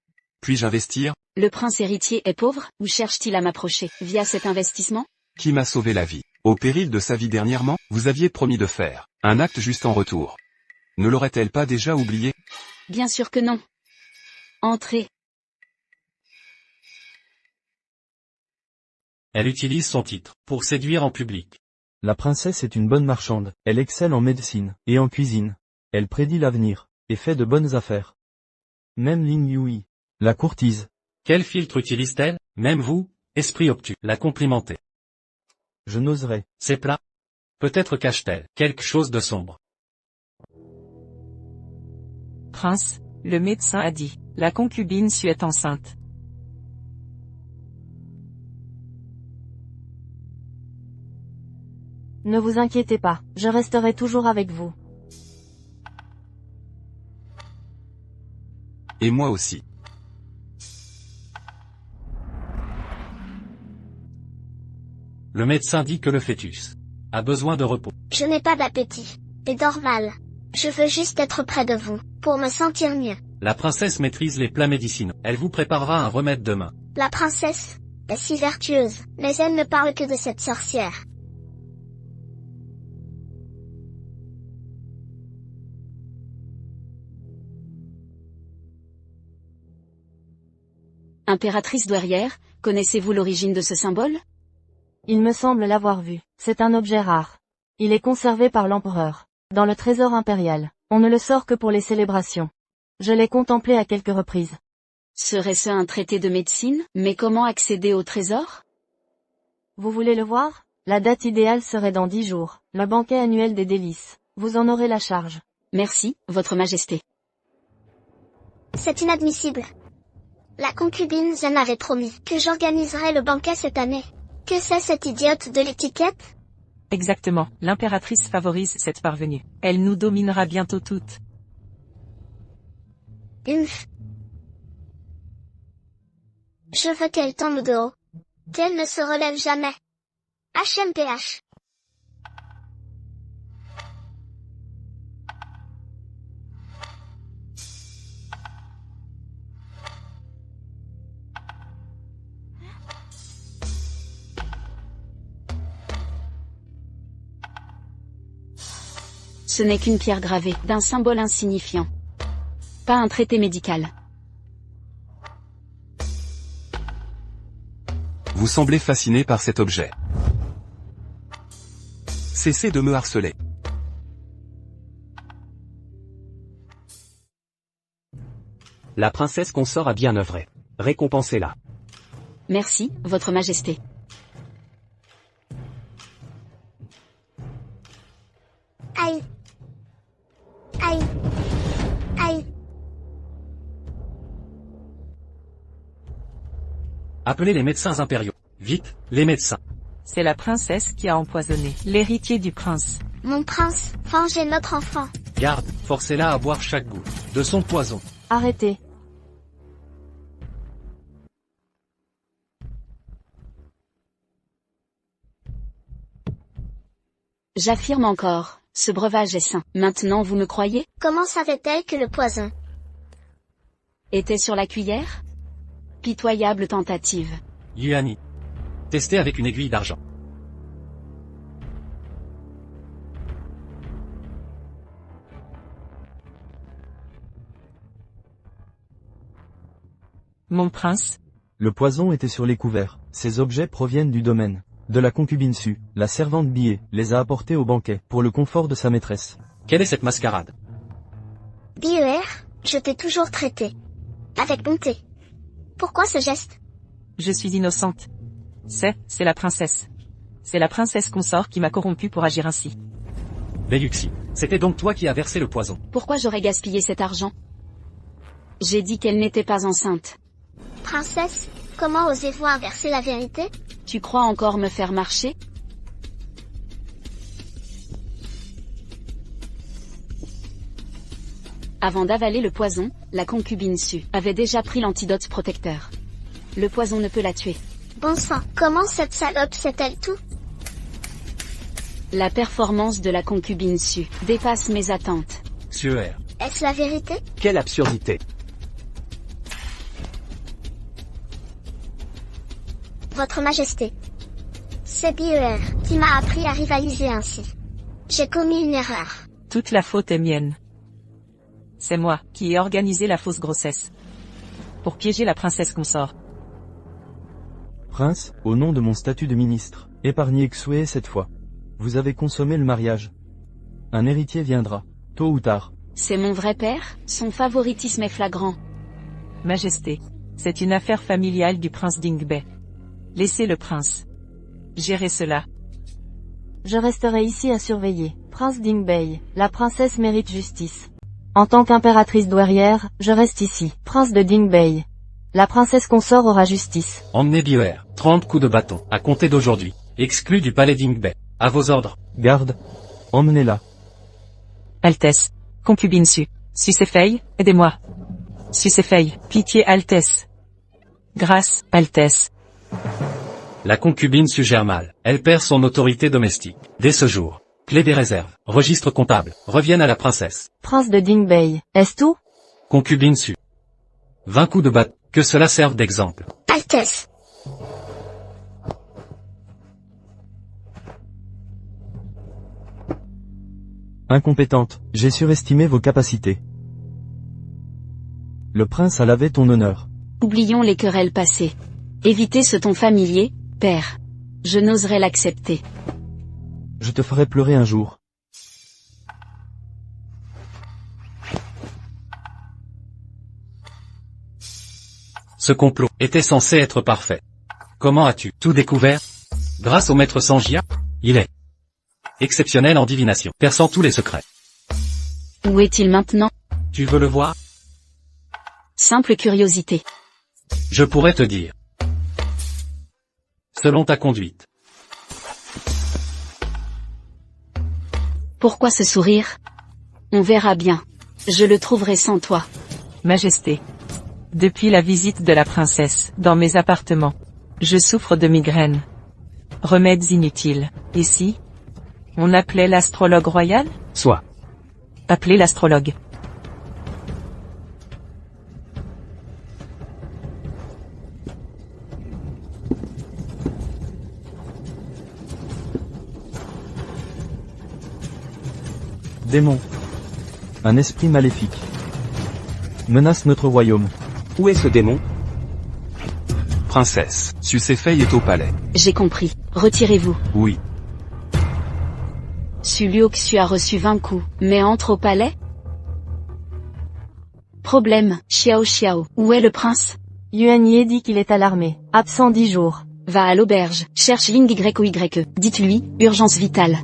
Puis-je investir? Le prince héritier est pauvre, ou cherche-t-il à m'approcher, via cet investissement? Qui m'a sauvé la vie? Au péril de sa vie dernièrement, vous aviez promis de faire un acte juste en retour. Ne l'aurait-elle pas déjà oublié? Bien sûr que non. Entrez. Elle utilise son titre pour séduire en public. La princesse est une bonne marchande, elle excelle en médecine, et en cuisine. Elle prédit l'avenir, et fait de bonnes affaires. Même Lin Yui, la courtise. Quel filtre utilise-t-elle? Même vous, esprit obtus, la complimentez. Je n'oserais. C'est plat. Peut-être cache-t-elle quelque chose de sombre. Prince, le médecin a dit. La concubine Su est enceinte. Ne vous inquiétez pas, je resterai toujours avec vous. Et moi aussi. Le médecin dit que le fœtus a besoin de repos. Je n'ai pas d'appétit. Et dors mal. Je veux juste être près de vous, pour me sentir mieux. La princesse maîtrise les plats médicinaux. Elle vous préparera un remède demain. La princesse est si vertueuse, mais elle ne parle que de cette sorcière. Impératrice douairière, connaissez-vous l'origine de ce symbole? Il me semble l'avoir vu. C'est un objet rare. Il est conservé par l'empereur. Dans le trésor impérial. On ne le sort que pour les célébrations. Je l'ai contemplé à quelques reprises. Serait-ce un traité de médecine? Mais comment accéder au trésor? Vous voulez le voir? La date idéale serait dans 10 jours, le banquet annuel des délices. Vous en aurez la charge. Merci, Votre Majesté. C'est inadmissible. La concubine Zen avait promis que j'organiserais le banquet cette année. Que c'est cette idiote de l'étiquette? Exactement, l'impératrice favorise cette parvenue. Elle nous dominera bientôt toutes. Umph. Je veux qu'elle tombe de haut. Qu'elle ne se relève jamais. HMPH. Ce n'est qu'une pierre gravée, d'un symbole insignifiant. Pas un traité médical. Vous semblez fasciné par cet objet. Cessez de me harceler. La princesse consort a bien œuvré. Récompensez-la. Merci, votre majesté. Aïe. Aïe. Aïe. Appelez les médecins impériaux. Vite, les médecins. C'est la princesse qui a empoisonné l'héritier du prince. Mon prince, vengez notre enfant. Garde, forcez-la à boire chaque goutte de son poison. Arrêtez. J'affirme encore, ce breuvage est sain. Maintenant vous me croyez? Comment savait-elle que le poison Était sur la cuillère? Pitoyable tentative. Yuani. Testez avec une aiguille d'argent. Mon prince, Le poison était sur les couverts. Ces objets proviennent du domaine de la concubine Su. La servante Billet les a apportés au banquet, pour le confort de sa maîtresse. Quelle est cette mascarade? BER, je t'ai toujours traité. Avec bonté. Pourquoi ce geste? je suis innocente. C'est la princesse. C'est la princesse consort qui m'a corrompue pour agir ainsi. Belluxi, c'était donc toi qui as versé le poison. Pourquoi j'aurais gaspillé cet argent? J'ai dit qu'elle n'était pas enceinte. Princesse, comment osez-vous inverser la vérité? Tu crois encore me faire marcher? Avant d'avaler le poison, la concubine Su avait déjà pris l'antidote protecteur. Le poison ne peut la tuer. Bon sang, comment cette salope sait-elle tout? La performance de la concubine Su dépasse mes attentes. Suer. Est-ce la vérité? Quelle absurdité. Votre Majesté. C'est BER qui m'a appris à rivaliser ainsi. J'ai commis une erreur. Toute la faute est mienne. C'est moi qui ai organisé la fausse grossesse. Pour piéger la princesse consort. Prince, au nom de mon statut de ministre, épargnez Xue cette fois. Vous avez consommé le mariage. Un héritier viendra, tôt ou tard. C'est mon vrai père, son favoritisme est flagrant. Majesté, c'est une affaire familiale du prince Dingbei. Laissez le prince gérer cela. Je resterai ici à surveiller. Prince Dingbei, la princesse mérite justice. En tant qu'impératrice douairière, je reste ici. Prince de Dingbei. La princesse consort aura justice. Emmenez Bioer, 30 coups de bâton, à compter d'aujourd'hui. Exclu du palais Dingbei. À vos ordres. Garde. Emmenez-la. Altesse. Concubine Su. Sucefei, aidez-moi. Sucefei, pitié Altesse. Grâce, Altesse. La concubine suggère mal. Elle perd son autorité domestique. Dès ce jour, clé des réserves, registre comptable, reviennent à la princesse. Prince de Dingbei, est-ce tout? Concubine Su. 20 coups de bâton. Que cela serve d'exemple. Altesse. Incompétente, j'ai surestimé vos capacités. Le prince a lavé ton honneur. Oublions les querelles passées. Évitez ce ton familier, père. Je n'oserais l'accepter. Je te ferai pleurer un jour. Ce complot était censé être parfait. Comment as-tu tout découvert? Grâce au maître Sanjia? Il est exceptionnel en divination, perçant tous les secrets. Où est-il maintenant? Tu veux le voir? Simple curiosité. Je pourrais te dire. Selon ta conduite. Pourquoi ce sourire? On verra bien. Je le trouverai sans toi. Majesté. Depuis la visite de la princesse, dans mes appartements, je souffre de migraines. Remèdes inutiles. Ici? On appelait l'astrologue royal? Soit. Appelez l'astrologue. Démon. Un esprit maléfique. Menace notre royaume. Où est ce démon? Princesse, Sucefei est au palais. J'ai compris. Retirez-vous. Oui. Su Luoxu a reçu 20 coups, mais entre au palais? Problème, Xiao Xiao. Où est le prince? Yuan dit qu'il est à l'armée. Absent 10 jours. Va à l'auberge, cherche Ling Y ou YE. Dites-lui, urgence vitale.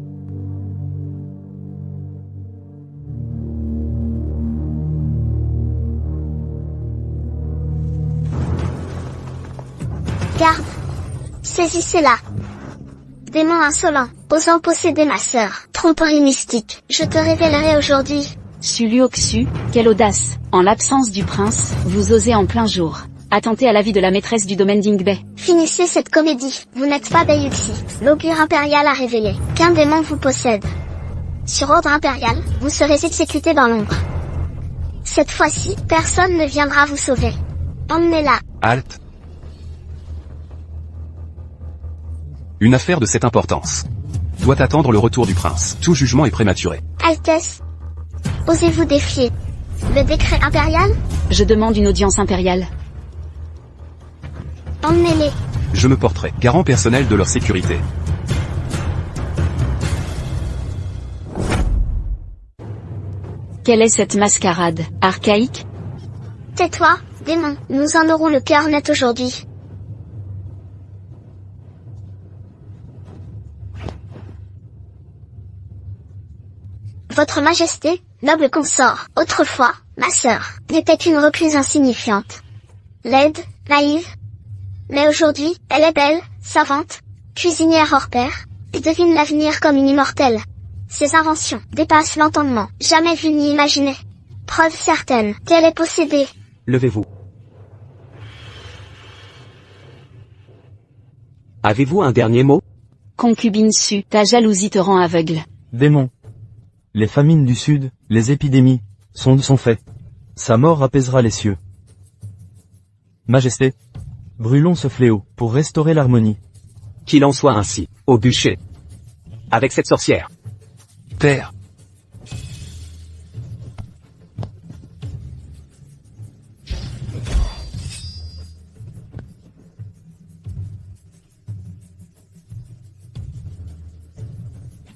Garde. Saisissez-la. Démon insolent, osant posséder ma sœur, tromperie mystique, je te révélerai aujourd'hui. Suluoksu, quelle audace. En l'absence du prince, vous osez en plein jour attenter à la vie de la maîtresse du domaine d'Ingbei. Finissez cette comédie, vous n'êtes pas Beyuxi. L'augure impérial a révélé qu'un démon vous possède. Sur ordre impérial, vous serez exécuté dans l'ombre. Cette fois-ci, personne ne viendra vous sauver. Emmenez-la. Halte. Une affaire de cette importance doit attendre le retour du prince. Tout jugement est prématuré. Altesse. Osez-vous défier le décret impérial? Je demande une audience impériale. Emmenez-les. Je me porterai garant personnel de leur sécurité. Quelle est cette mascarade, archaïque? Tais-toi, démon, nous en aurons le cœur net aujourd'hui. Votre Majesté, noble consort, autrefois, ma sœur, n'était qu'une recluse insignifiante. Laide, naïve. Mais aujourd'hui, elle est belle, savante, cuisinière hors pair, et devine l'avenir comme une immortelle. Ses inventions dépassent l'entendement, jamais vues ni imaginées. Preuve certaine qu'elle est possédée. Levez-vous. Avez-vous un dernier mot? Concubine Su, ta jalousie te rend aveugle. Démon. Les famines du sud, les épidémies, sont faits. Sa mort apaisera les cieux. Majesté. Brûlons ce fléau, pour restaurer l'harmonie. Qu'il en soit ainsi, au bûcher. Avec cette sorcière. Père.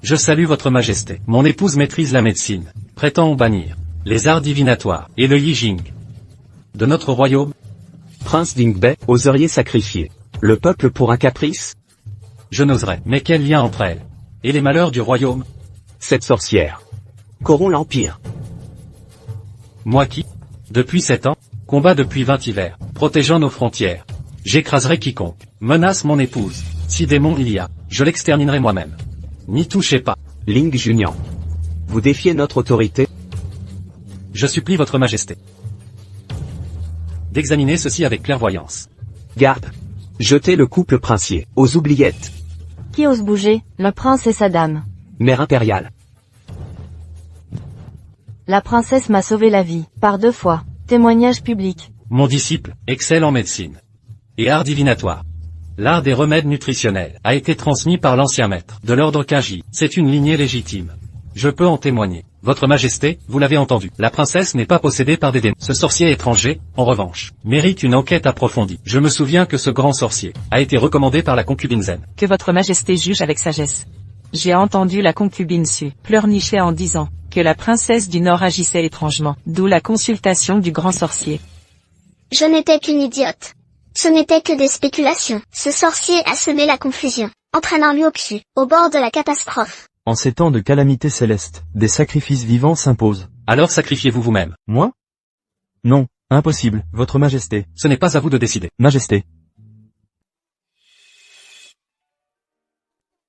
Je salue votre majesté. Mon épouse maîtrise la médecine, prétend en bannir les arts divinatoires et le Yijing. De notre royaume, Prince d'Ingbei, oseriez sacrifier le peuple pour un caprice? je n'oserais. Mais quel lien entre elle et les malheurs du royaume? Cette sorcière corrompt l'Empire. Moi qui, depuis 7 ans, combat depuis 20 hivers, protégeant nos frontières. J'écraserai quiconque menace mon épouse. Si démon il y a, je l'exterminerai moi-même. N'y touchez pas. Ling Junior. Vous défiez notre autorité? Je supplie votre majesté d'examiner ceci avec clairvoyance. Garde. Jetez le couple princier aux oubliettes. Qui ose bouger? Le prince et sa dame. Mère impériale. La princesse m'a sauvé la vie, par 2 fois. Témoignage public. Mon disciple excelle en médecine et art divinatoire. L'art des remèdes nutritionnels a été transmis par l'ancien maître de l'ordre Kinji. C'est une lignée légitime. Je peux en témoigner. Votre Majesté, vous l'avez entendu, la princesse n'est pas possédée par des démons. Ce sorcier étranger, en revanche, mérite une enquête approfondie. Je me souviens que ce grand sorcier a été recommandé par la concubine Zen. Que votre majesté juge avec sagesse. J'ai entendu la concubine Su pleurnicher en disant que la princesse du Nord agissait étrangement, d'où la consultation du grand sorcier. Je n'étais qu'une idiote. Ce n'était que des spéculations. Ce sorcier a semé la confusion, entraînant Luoxu au bord de la catastrophe. En ces temps de calamité céleste, des sacrifices vivants s'imposent. Alors sacrifiez-vous vous-même. Moi? Non, impossible, votre majesté. Ce n'est pas à vous de décider. Majesté.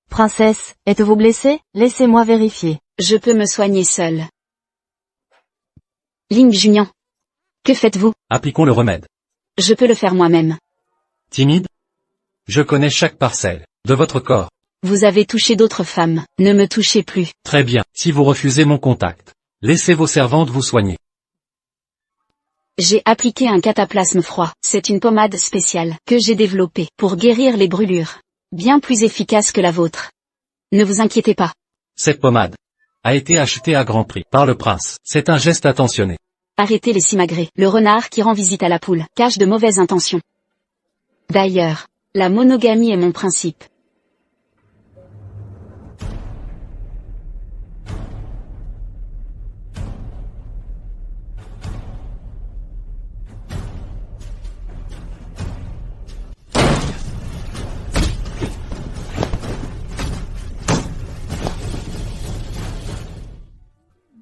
Princesse, êtes-vous blessée? Laissez-moi vérifier. Je peux me soigner seul. Ling Junior. Que faites-vous? Appliquons le remède. Je peux le faire moi-même. Timide? Je connais chaque parcelle de votre corps. Vous avez touché d'autres femmes, ne me touchez plus. Très bien, si vous refusez mon contact, laissez vos servantes vous soigner. J'ai appliqué un cataplasme froid. C'est une pommade spéciale que j'ai développée pour guérir les brûlures. Bien plus efficace que la vôtre. Ne vous inquiétez pas. Cette pommade a été achetée à grand prix par le prince. C'est un geste attentionné. Arrêtez les simagrées. Le renard qui rend visite à la poule cache de mauvaises intentions. D'ailleurs, la monogamie est mon principe.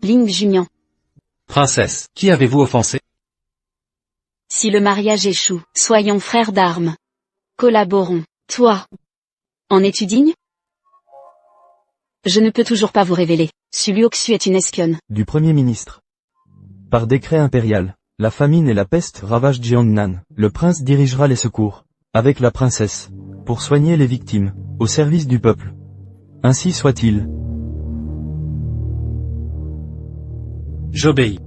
Ling Junyan. Princesse, qui avez-vous offensé? Si le mariage échoue, soyons frères d'armes. Collaborons. Toi. En es-tu digne? Je ne peux toujours pas vous révéler. Suluoxu est une espionne. Du Premier ministre. Par décret impérial, la famine et la peste ravagent Jiangnan. Le prince dirigera les secours, avec la princesse, pour soigner les victimes, au service du peuple. Ainsi soit-il. J'obéis.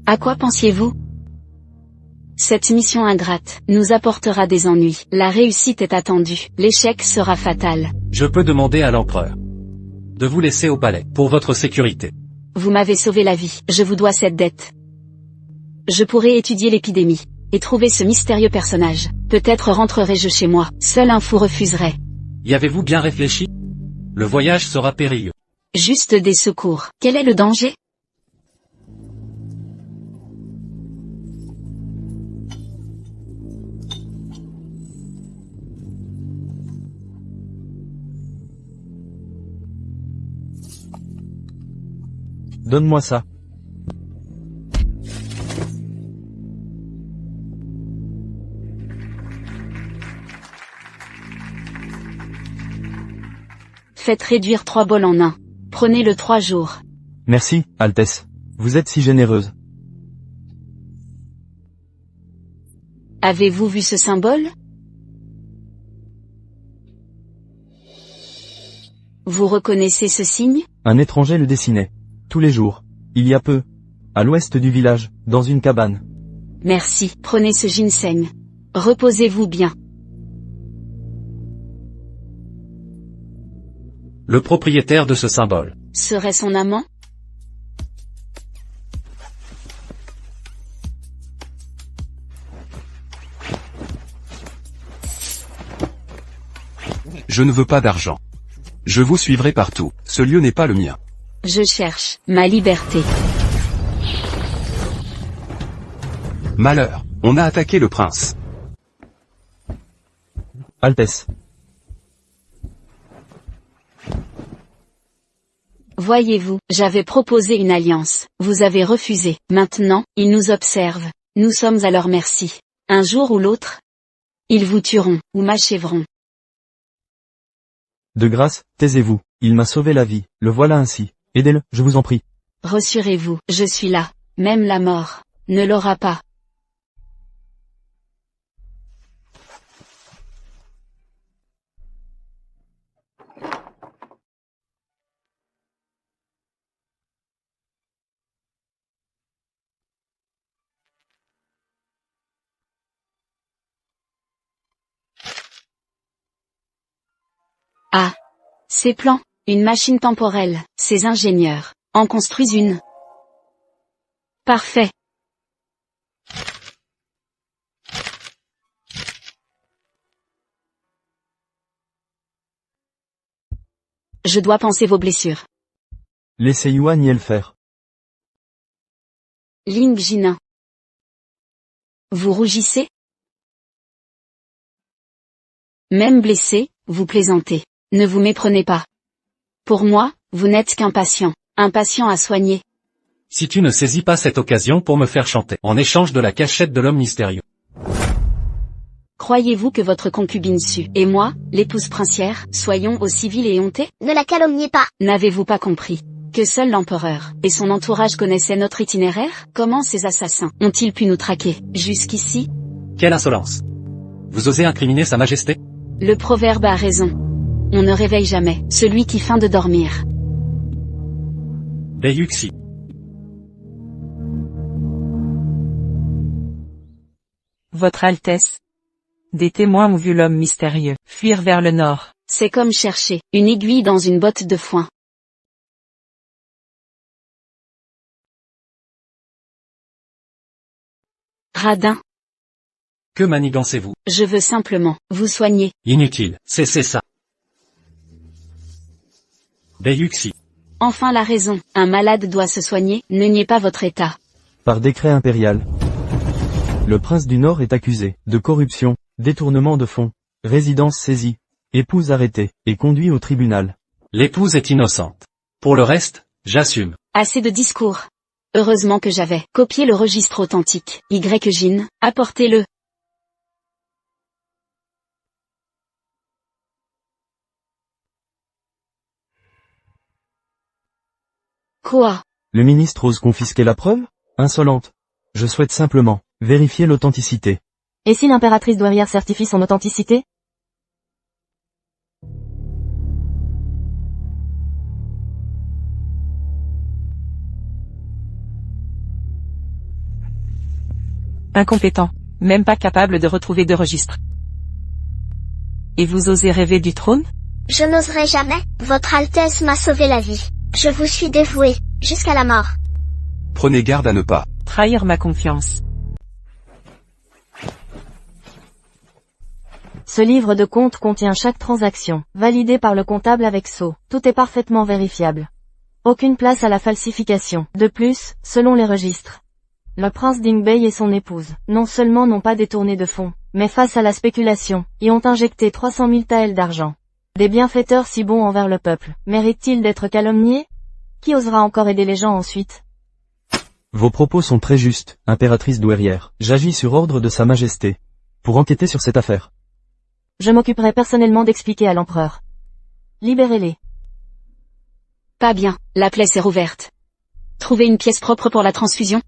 À quoi pensiez-vous? Cette mission ingrate nous apportera des ennuis. La réussite est attendue. L'échec sera fatal. Je peux demander à l'empereur de vous laisser au palais, pour votre sécurité. Vous m'avez sauvé la vie. Je vous dois cette dette. Je pourrai étudier l'épidémie, et trouver ce mystérieux personnage. Peut-être rentrerai-je chez moi. Seul un fou refuserait. Y avez-vous bien réfléchi? Le voyage sera périlleux. Juste des secours. Quel est le danger? Donne-moi ça. Faites réduire 3 bols en 1. Prenez-le 3 jours. Merci, Altesse. Vous êtes si généreuse. Avez-vous vu ce symbole? Vous reconnaissez ce signe? Un étranger le dessinait. Tous les jours. Il y a peu. À l'ouest du village, dans une cabane. Merci. Prenez ce ginseng. Reposez-vous bien. Le propriétaire de ce symbole Serait son amant? Je ne veux pas d'argent. Je vous suivrai partout. Ce lieu n'est pas le mien. Je cherche ma liberté. Malheur. On a attaqué le prince. Altesse. Voyez-vous, j'avais proposé une alliance. Vous avez refusé. Maintenant, ils nous observent. Nous sommes à leur merci. Un jour ou l'autre, ils vous tueront, ou m'achèveront. De grâce, taisez-vous. Il m'a sauvé la vie. Le voilà ainsi. Aidez-le, je vous en prie. Rassurez-vous, je suis là. Même la mort ne l'aura pas. Ah. Ces plans, une machine temporelle, ces ingénieurs, en construisent une. Parfait. Je dois panser vos blessures. Laissez Yuan y le faire. Ling Jinin. Vous rougissez? Même blessé, vous plaisantez. Ne vous méprenez pas. Pour moi, vous n'êtes qu'un patient à soigner. Si tu ne saisis pas cette occasion pour me faire chanter, en échange de la cachette de l'homme mystérieux. Croyez-vous que votre concubine Su et moi, l'épouse princière, soyons aussi vils et hontés? Ne la calomniez pas. N'avez-vous pas compris que seul l'empereur et son entourage connaissaient notre itinéraire? Comment ces assassins ont-ils pu nous traquer jusqu'ici? Quelle insolence! Vous osez incriminer sa majesté? Le proverbe a raison. On ne réveille jamais celui qui feint de dormir. Beyuxi. Votre Altesse. Des témoins ont vu l'homme mystérieux fuir vers le nord. C'est comme chercher une aiguille dans une botte de foin. Radin. Que manigancez-vous? Je veux simplement vous soigner. Inutile, cessez ça. Beyuxi. Enfin la raison, un malade doit se soigner, ne niez pas votre état. Par décret impérial. Le prince du Nord est accusé de corruption, détournement de fonds, résidence saisie, épouse arrêtée, et conduit au tribunal. L'épouse est innocente. Pour le reste, j'assume. Assez de discours. Heureusement que j'avais copié le registre authentique. Ygine, apportez-le. Quoi? Le ministre ose confisquer la preuve? Insolente. Je souhaite simplement vérifier l'authenticité. Et si l'impératrice douairière certifie son authenticité? Incompétent. Même pas capable de retrouver de registre. Et vous osez rêver du trône? Je n'oserai jamais, Votre Altesse m'a sauvé la vie. Je vous suis dévoué, jusqu'à la mort. Prenez garde à ne pas Trahir ma confiance. Ce livre de compte contient chaque transaction, validée par le comptable avec sceau. Tout est parfaitement vérifiable. Aucune place à la falsification. De plus, selon les registres, le prince Dingbei et son épouse, non seulement n'ont pas détourné de fonds, mais face à la spéculation, y ont injecté 300 000 taels d'argent. Des bienfaiteurs si bons envers le peuple, méritent-ils d'être calomniés? Qui osera encore aider les gens ensuite? Vos propos sont très justes, impératrice douairière. J'agis sur ordre de Sa Majesté. Pour enquêter sur cette affaire. Je m'occuperai personnellement d'expliquer à l'empereur. Libérez-les. Pas bien, la plaie s'est rouverte. Trouvez une pièce propre pour la transfusion.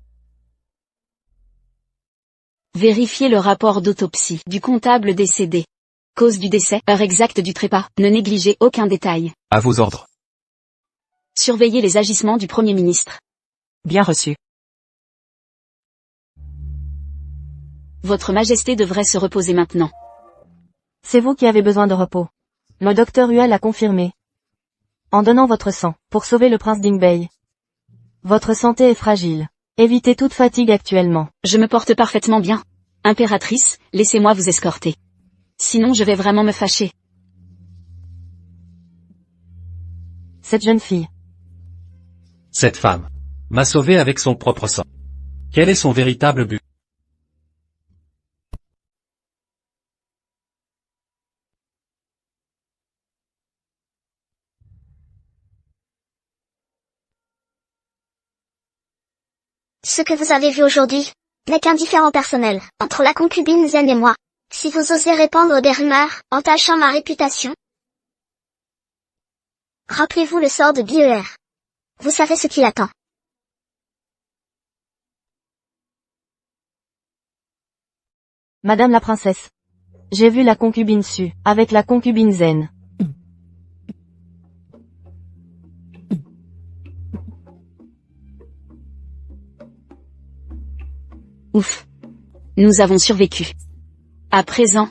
Vérifiez le rapport d'autopsie du comptable décédé. Cause du décès, heure exacte du trépas, ne négligez aucun détail. à vos ordres. Surveillez les agissements du Premier ministre. Bien reçu. Votre Majesté devrait se reposer maintenant. C'est vous qui avez besoin de repos. Le docteur Hua l'a confirmé. En donnant votre sang, pour sauver le prince Dingbei. Votre santé est fragile. Évitez toute fatigue actuellement. Je me porte parfaitement bien. Impératrice, laissez-moi vous escorter. Sinon je vais vraiment me fâcher. Cette jeune fille. Cette femme m'a sauvé avec son propre sang. Quel est son véritable but? Ce que vous avez vu aujourd'hui n'est qu'un différend personnel entre la concubine Zen et moi. Si vous osez répandre des rumeurs, entachant ma réputation, rappelez-vous le sort de Bier. Vous savez ce qui l'attend. Madame la princesse. J'ai vu la concubine Su, avec la concubine Zen. Ouf. Nous avons survécu. À présent,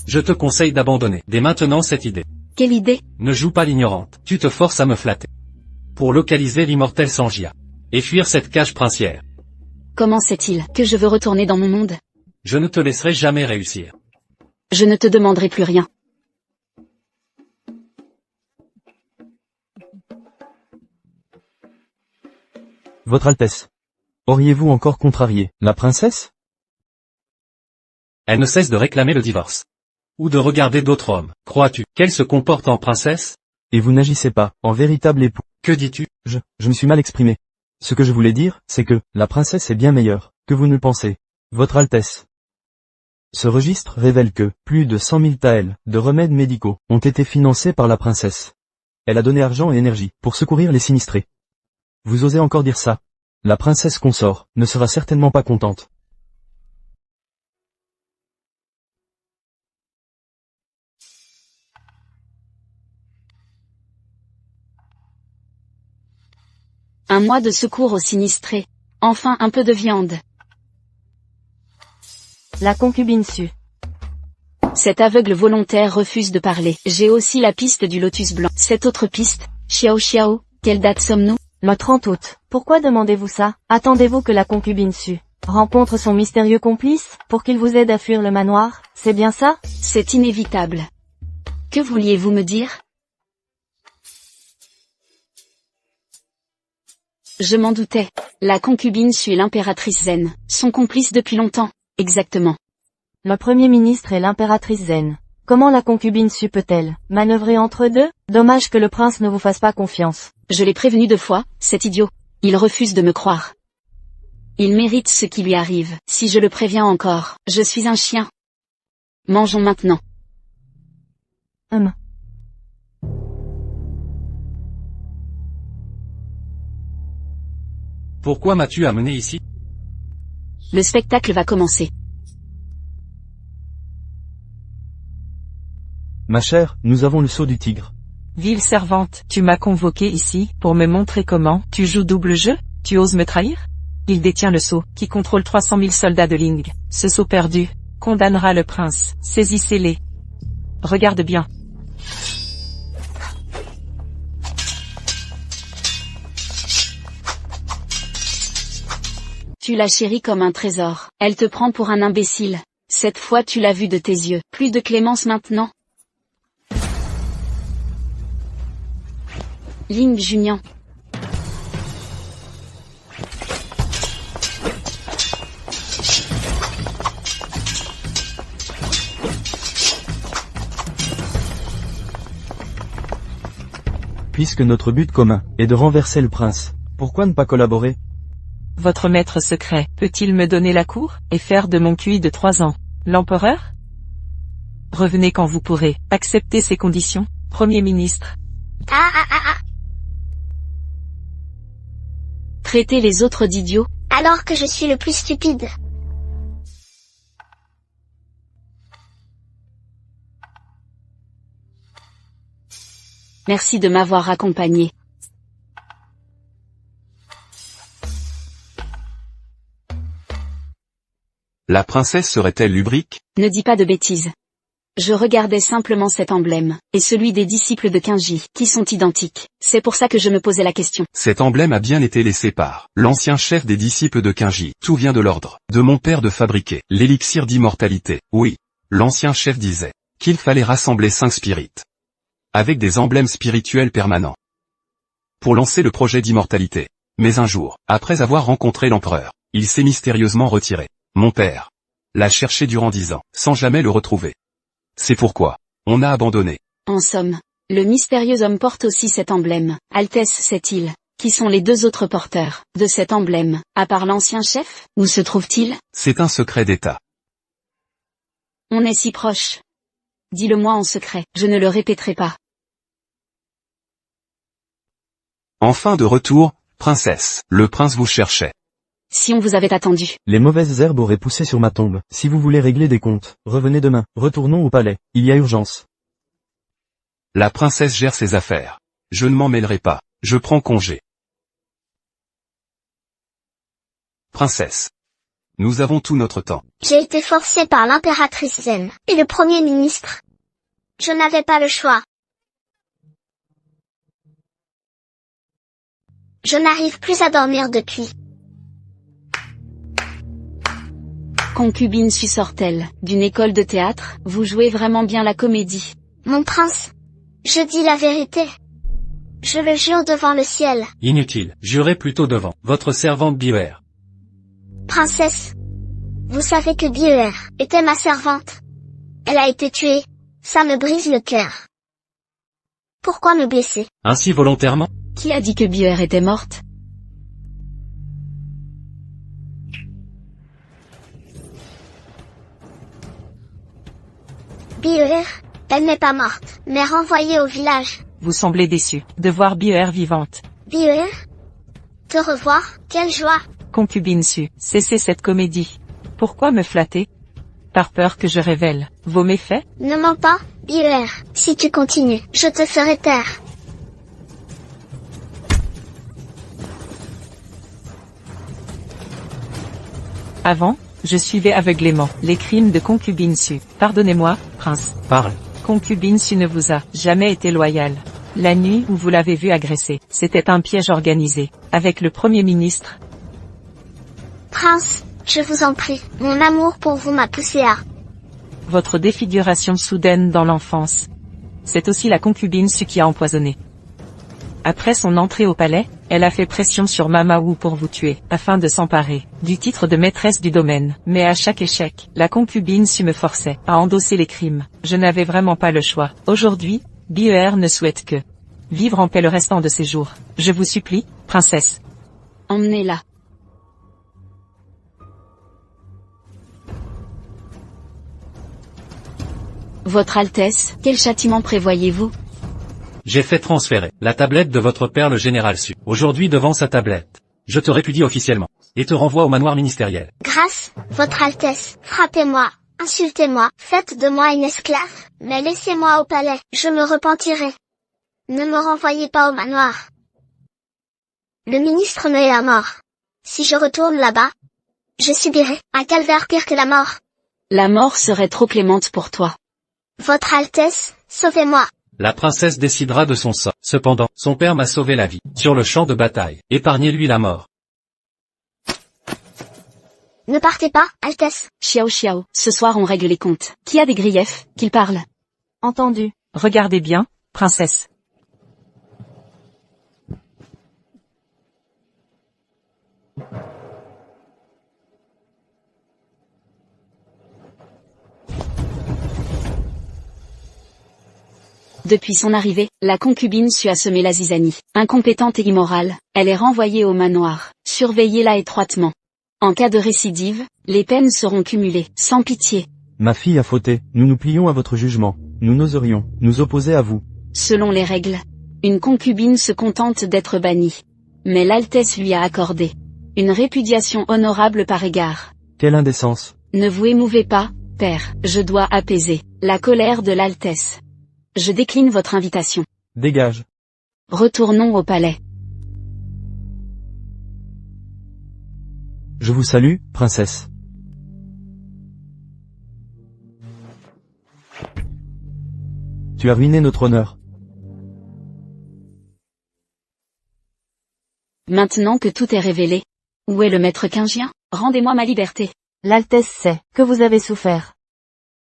Je te conseille d'abandonner dès maintenant cette idée. quelle idée? Ne joue pas l'ignorante, tu te forces à me flatter. Pour localiser l'immortel Sangia. Et fuir cette cage princière. Comment sait-il que je veux retourner dans mon monde? Je ne te laisserai jamais réussir. Je ne te demanderai plus rien. Votre Altesse. Auriez-vous encore contrarié la princesse? Elle ne cesse de réclamer le divorce. Ou de regarder d'autres hommes. Crois-tu qu'elle se comporte en princesse? Et vous n'agissez pas en véritable époux. Que dis-tu? Je me suis mal exprimé. Ce que je voulais dire, c'est que la princesse est bien meilleure que vous ne le pensez. Votre Altesse. Ce registre révèle que plus de 100 000 taels de remèdes médicaux ont été financés par la princesse. Elle a donné argent et énergie pour secourir les sinistrés. Vous osez encore dire ça? La princesse consort ne sera certainement pas contente. Un mois de secours aux sinistrés. Enfin un peu de viande. La concubine Su. Cet aveugle volontaire refuse de parler. J'ai aussi la piste du lotus blanc. Cette autre piste, Xiao Xiao, quelle date sommes-nous? Le 30 août. Pourquoi demandez-vous ça? Attendez-vous que la concubine Su rencontre son mystérieux complice, pour qu'il vous aide à fuir le manoir? C'est bien ça? C'est inévitable. Que vouliez-vous me dire? Je m'en doutais. La concubine Su et l'impératrice Zen sont complices depuis longtemps. Exactement. Le premier ministre et l'impératrice Zen Comment la concubine Su peut-elle manœuvrer entre eux deux? Dommage que le prince ne vous fasse pas confiance. Je l'ai prévenu 2 fois, cet idiot. Il refuse de me croire. Il mérite ce qui lui arrive. Si je le préviens encore, je suis un chien. Mangeons maintenant. Pourquoi m'as-tu amené ici? Le spectacle va commencer. Ma chère, nous avons le sceau du tigre. Vile servante, tu m'as convoqué ici, pour me montrer comment tu joues double jeu? Tu oses me trahir? Il détient le sceau, qui contrôle 300 000 soldats de Ling. Ce sceau perdu, condamnera le prince. Saisissez-les. Regarde bien. Tu la chéris comme un trésor. Elle te prend pour un imbécile. Cette fois tu l'as vu de tes yeux. Plus de clémence maintenant. Ling Junyan. Puisque notre but commun est de renverser le prince, pourquoi ne pas collaborer? Votre maître secret peut-il me donner la cour, et faire de mon QI de 3 ans l'empereur? Revenez quand vous pourrez. Acceptez ces conditions, Premier ministre. Traitez les autres d'idiots. Alors que je suis le plus stupide. Merci de m'avoir accompagné. La princesse serait-elle lubrique? Ne dis pas de bêtises. Je regardais simplement cet emblème, et celui des disciples de Kinji, qui sont identiques. C'est pour ça que je me posais la question. Cet emblème a bien été laissé par l'ancien chef des disciples de Kinji. Tout vient de l'ordre de mon père de fabriquer l'élixir d'immortalité. Oui, l'ancien chef disait qu'il fallait rassembler 5 spirites avec des emblèmes spirituels permanents pour lancer le projet d'immortalité. Mais un jour, après avoir rencontré l'empereur, il s'est mystérieusement retiré. Mon père l'a cherché durant 10 ans, sans jamais le retrouver. C'est pourquoi on a abandonné. En somme, le mystérieux homme porte aussi cet emblème. Altesse sait-il, qui sont les 2 autres porteurs de cet emblème, à part l'ancien chef? Où se trouve-t-il? C'est un secret d'État. On est si proche. Dis-le-moi en secret, je ne le répéterai pas. Enfin de retour, princesse, le prince vous cherchait. Si on vous avait attendu. Les mauvaises herbes auraient poussé sur ma tombe. Si vous voulez régler des comptes, revenez demain. Retournons au palais. Il y a urgence. La princesse gère ses affaires. Je ne m'en mêlerai pas. Je prends congé. Princesse. Nous avons tout notre temps. J'ai été forcée par l'impératrice Zen et le Premier ministre. Je n'avais pas le choix. Je n'arrive plus à dormir depuis. Concubine Su sort-elle d'une école de théâtre? Vous jouez vraiment bien la comédie. Mon prince, je dis la vérité. Je le jure devant le ciel. Inutile, jurez plutôt devant votre servante Bier. Princesse, vous savez que Bier était ma servante. Elle a été tuée. Ça me brise le cœur. Pourquoi me blesser? Ainsi volontairement? Qui a dit que Bier était morte? Bier, elle n'est pas morte, mais renvoyée au village. Vous semblez déçu de voir Bier vivante. Bier, te revoir, quelle joie. Concubine Su, cessez cette comédie. Pourquoi me flatter? Par peur que je révèle vos méfaits? Ne mens pas, Bier. Si tu continues, je te ferai taire. Avant, je suivais aveuglément les crimes de Concubine Su. Pardonnez-moi, prince. Parle. Concubine Su ne vous a jamais été loyale. La nuit où vous l'avez vue agresser, c'était un piège organisé, avec le Premier ministre. Prince, je vous en prie, mon amour pour vous m'a poussé à... Votre défiguration soudaine dans l'enfance. C'est aussi la concubine Su qui a empoisonné. Après son entrée au palais, Elle a fait pression sur Mamaou pour vous tuer, afin de s'emparer du titre de maîtresse du domaine. Mais à chaque échec, la concubine me forçait à endosser les crimes. Je n'avais vraiment pas le choix. Aujourd'hui, BER ne souhaite que vivre en paix le restant de ses jours. Je vous supplie, princesse. Emmenez-la. Votre Altesse, quel châtiment prévoyez-vous? J'ai fait transférer la tablette de votre père le général Su. Aujourd'hui devant sa tablette. Je te répudie officiellement, et te renvoie au manoir ministériel. Grâce, votre Altesse, frappez-moi, insultez-moi, faites de moi une esclave, mais laissez-moi au palais, je me repentirai. Ne me renvoyez pas au manoir. Le ministre me est à mort. Si je retourne là-bas, je subirai un calvaire pire que la mort. La mort serait trop clémente pour toi. Votre Altesse, sauvez-moi. La princesse décidera de son sort. Cependant, son père m'a sauvé la vie, sur le champ de bataille. Épargnez-lui la mort. Ne partez pas, Altesse. Xiao Xiao, ce soir on règle les comptes. Qui a des griefs, qu'il parle. Entendu. Regardez bien, princesse. Depuis son arrivée, la concubine Su a semé la zizanie. Incompétente et immorale, elle est renvoyée au manoir. Surveillez-la étroitement. En cas de récidive, les peines seront cumulées, sans pitié. Ma fille a fauté, nous nous plions à votre jugement. Nous n'oserions nous opposer à vous. Selon les règles, une concubine se contente d'être bannie. Mais l'Altesse lui a accordé une répudiation honorable par égard. Quelle indécence. Ne vous émouvez pas, père, je dois apaiser la colère de l'Altesse. Je décline votre invitation. Dégage. Retournons au palais. Je vous salue, princesse. Tu as ruiné notre honneur. Maintenant que tout est révélé, où est le maître Quingien? Rendez-moi ma liberté. L'Altesse sait que vous avez souffert.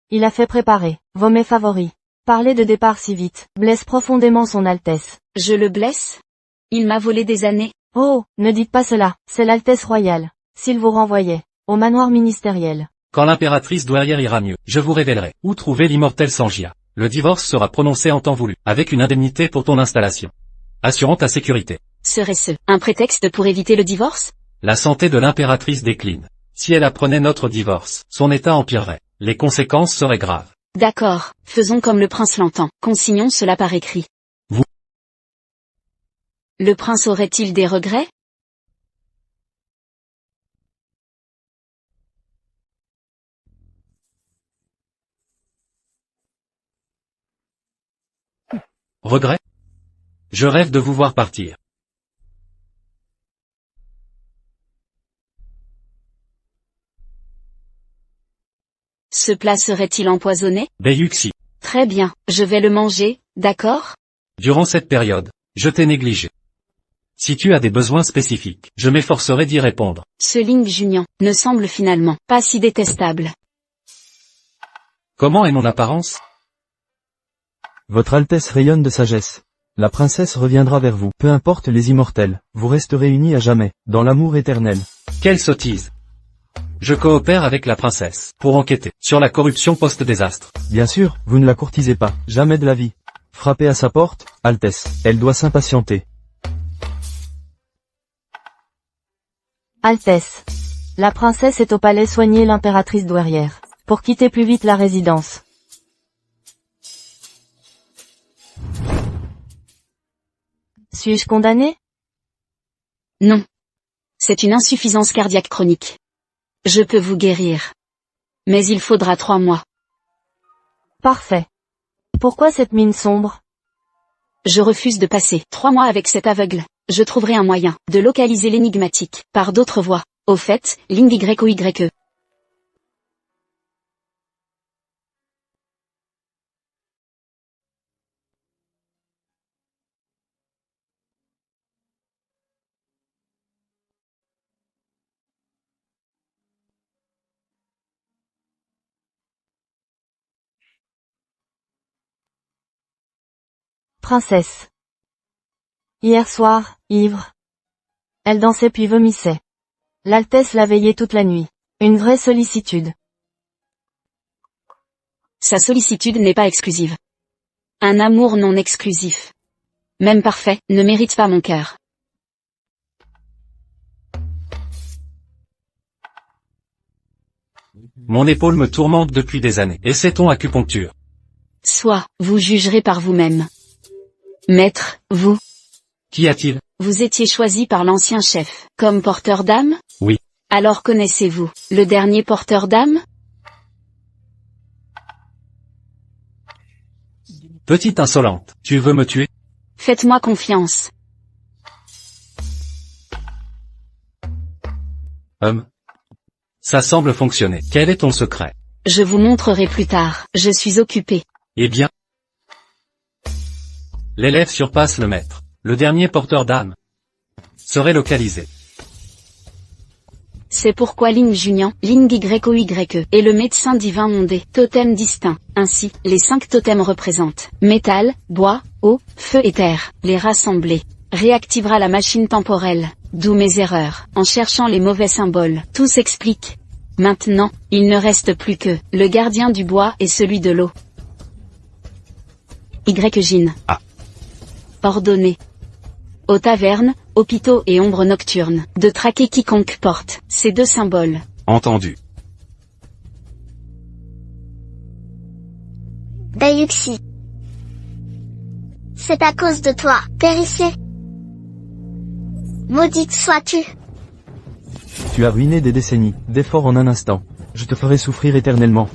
Il a fait préparer vos mets favoris. Parler de départ si vite blesse profondément son Altesse. Je le blesse? Il m'a volé des années. Oh, ne dites pas cela, c'est l'Altesse royale. S'il vous renvoyait au manoir ministériel. Quand l'impératrice douairière ira mieux, je vous révélerai où trouver l'immortel Sangia. Le divorce sera prononcé en temps voulu, avec une indemnité pour ton installation, assurant ta sécurité. Serait-ce un prétexte pour éviter le divorce? La santé de l'impératrice décline. Si elle apprenait notre divorce, son état empirerait. Les conséquences seraient graves. D'accord, faisons comme le prince l'entend. Consignons cela par écrit. Vous. Le prince aurait-il des regrets? Regrets? Je rêve de vous voir partir. Ce plat serait-il empoisonné? Beyuxi. Très bien, je vais le manger, d'accord? Durant cette période, je t'ai négligé. Si tu as des besoins spécifiques, je m'efforcerai d'y répondre. Ce Ling Junian ne semble finalement pas si détestable. Comment est mon apparence? Votre Altesse rayonne de sagesse. La princesse reviendra vers vous. Peu importe les immortels, vous resterez unis à jamais, dans l'amour éternel. Quelle sottise! Je coopère avec la princesse, pour enquêter sur la corruption post-désastre. Bien sûr, vous ne la courtisez pas, jamais de la vie. Frappez à sa porte, Altesse, elle doit s'impatienter. Altesse. La princesse est au palais soigner l'impératrice douairière. Pour quitter plus vite la résidence. Suis-je condamné? Non. C'est une insuffisance cardiaque chronique. Je peux vous guérir. Mais il faudra 3 mois. Parfait. Pourquoi cette mine sombre? Je refuse de passer 3 mois avec cet aveugle. Je trouverai un moyen de localiser l'énigmatique par d'autres voies. Au fait, Ling YOYE. Princesse. Hier soir, ivre, Elle dansait puis vomissait. L'Altesse l'a veillée toute la nuit. Une vraie sollicitude. Sa sollicitude n'est pas exclusive. Un amour non exclusif. Même parfait, ne mérite pas mon cœur. Mon épaule me tourmente depuis des années. Et c'est ton acupuncture. Soit, vous jugerez par vous-même. Maître, vous, Qu'y a-t-il? vous étiez choisi par l'ancien chef, comme porteur d'âme? Oui. Alors connaissez-vous, le dernier porteur d'âme? Petite insolente, tu veux me tuer? Faites-moi confiance. Ça semble fonctionner. Quel est ton secret? Je vous montrerai plus tard, je suis occupé. Eh bien. L'élève surpasse le maître. Le dernier porteur d'âme serait localisé. C'est pourquoi Ling Junian, Ling YOYE, et le médecin divin ont des totems distincts. Ainsi, les 5 totems représentent métal, bois, eau, feu et terre. Les rassembler réactivera la machine temporelle. D'où mes erreurs, en cherchant les mauvais symboles. Tout s'explique. Maintenant, il ne reste plus que le gardien du bois et celui de l'eau. Jin. Ah. Ordonné. Aux tavernes, hôpitaux et ombres nocturnes, de traquer quiconque porte ces 2 symboles. Entendu. Bayuxi. C'est à cause de toi, Périssé. Maudite sois-tu. Tu as ruiné des décennies, d'efforts en un instant. Je te ferai souffrir éternellement.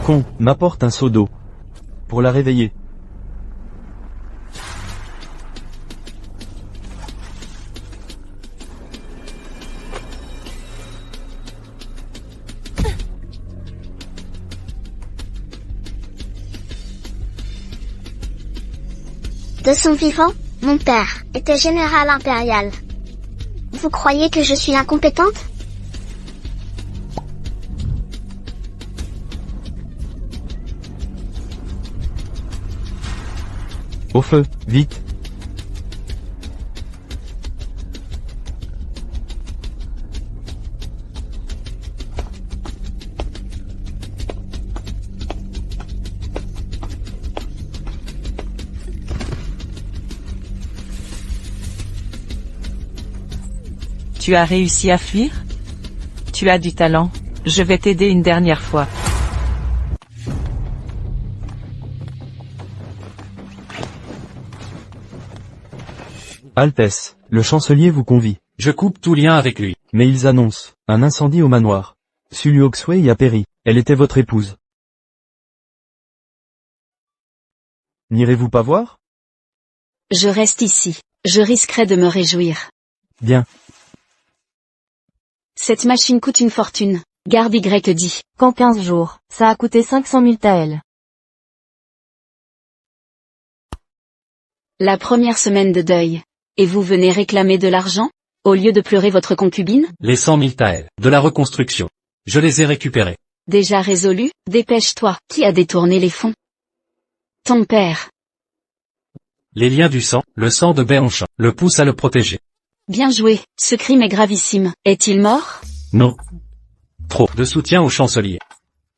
Con, m'apporte un seau d'eau. Pour la réveiller. De son vivant, mon père était général impérial. Vous croyez que je suis incompétente? Au feu, vite. Tu as réussi à fuir? Tu as du talent. Je vais t'aider une dernière fois. Altesse, le chancelier vous convie. Je coupe tout lien avec lui. Mais ils annoncent un incendie au manoir. Sulu Oxway a péri. Elle était votre épouse. N'irez-vous pas voir? Je reste ici. Je risquerai de me réjouir. Bien. Cette machine coûte une fortune. Garde Y dit. Qu'en 15 jours, ça a coûté 500 000 taels. La première semaine de deuil. Et vous venez réclamer de l'argent? Au lieu de pleurer votre concubine? Les 100 000 taels de la reconstruction. Je les ai récupérés. Déjà résolu? Dépêche-toi. Qui a détourné les fonds? Ton père. Les liens du sang, le sang de Béanchamp, le pousse à le protéger. Bien joué. Ce crime est gravissime. Est-il mort? Non. Trop de soutien au chancelier.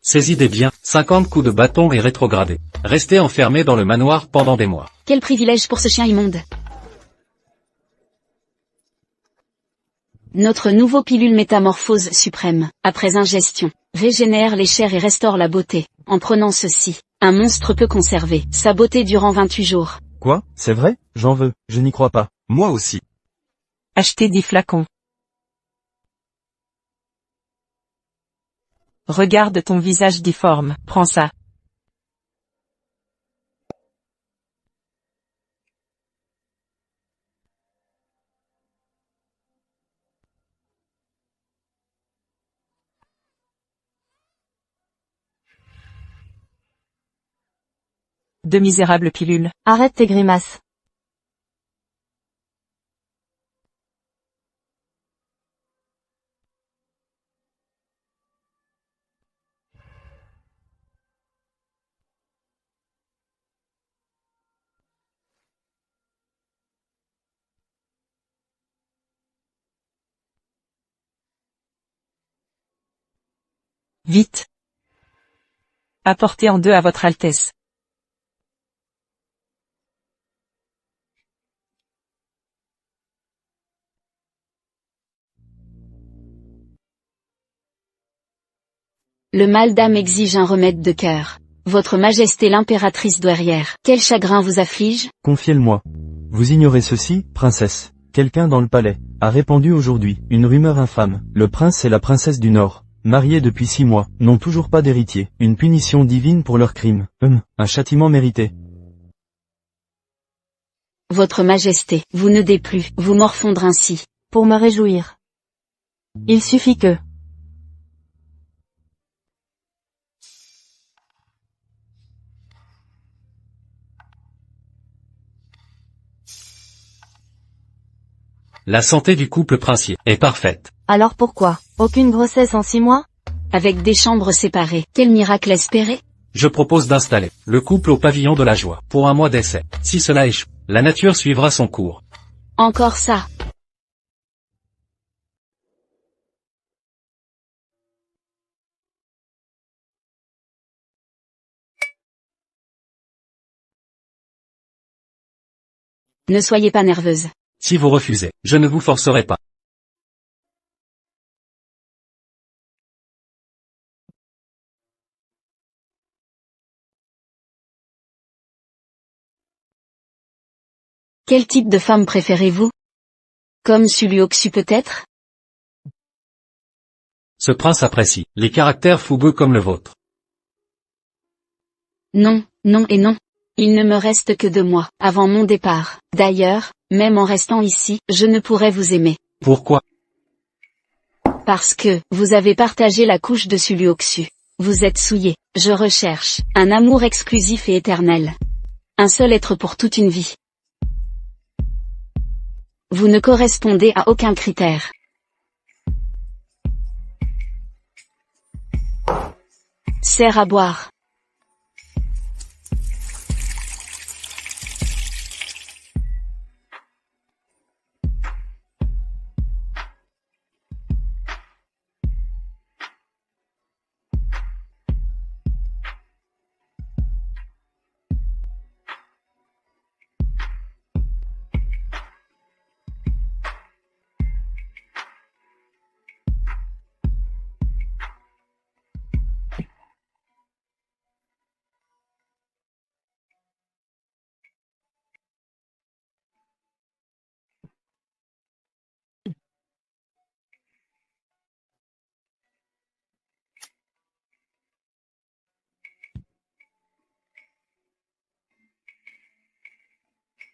Ces idées bien, 50 coups de bâton et rétrogradé. Rester enfermé dans le manoir pendant des mois. Quel privilège pour ce chien immonde. Notre nouveau pilule métamorphose suprême, après ingestion, régénère les chairs et restaure la beauté. En prenant ceci, un monstre peut conserver sa beauté durant 28 jours. Quoi? C'est vrai? J'en veux, je n'y crois pas. Moi aussi. Achetez 10 flacons. Regarde ton visage difforme, prends ça. De misérables pilules. Arrête tes grimaces. Vite. Apportez en deux à votre Altesse. Le mal d'âme exige un remède de cœur. Votre Majesté l'impératrice douairière, quel chagrin vous afflige? Confiez-le-moi. Vous ignorez ceci, princesse. Quelqu'un dans le palais a répandu aujourd'hui une rumeur infâme. Le prince et la princesse du Nord, mariés depuis 6 mois, n'ont toujours pas d'héritier. Une punition divine pour leur crime. Un châtiment mérité. Votre Majesté, vous ne déplus, vous morfondre ainsi. Pour me réjouir. Il suffit que... La santé du couple princier est parfaite. Alors pourquoi? Aucune grossesse en 6 mois? Avec des chambres séparées, quel miracle espérer? Je propose d'installer le couple au pavillon de la joie pour un mois d'essai. Si cela échoue, la nature suivra son cours. Encore ça. Ne soyez pas nerveuse. Si vous refusez, je ne vous forcerai pas. Quel type de femme préférez-vous? Comme Sulioxu peut-être? Ce prince apprécie les caractères fougueux comme le vôtre. Non, non et non. Il ne me reste que 2 mois, avant mon départ. D'ailleurs, même en restant ici, je ne pourrais vous aimer. Pourquoi? Parce que, vous avez partagé la couche de Sulioxu. Vous êtes souillé. Je recherche un amour exclusif et éternel. Un seul être pour toute une vie. Vous ne correspondez à aucun critère. Serre à boire.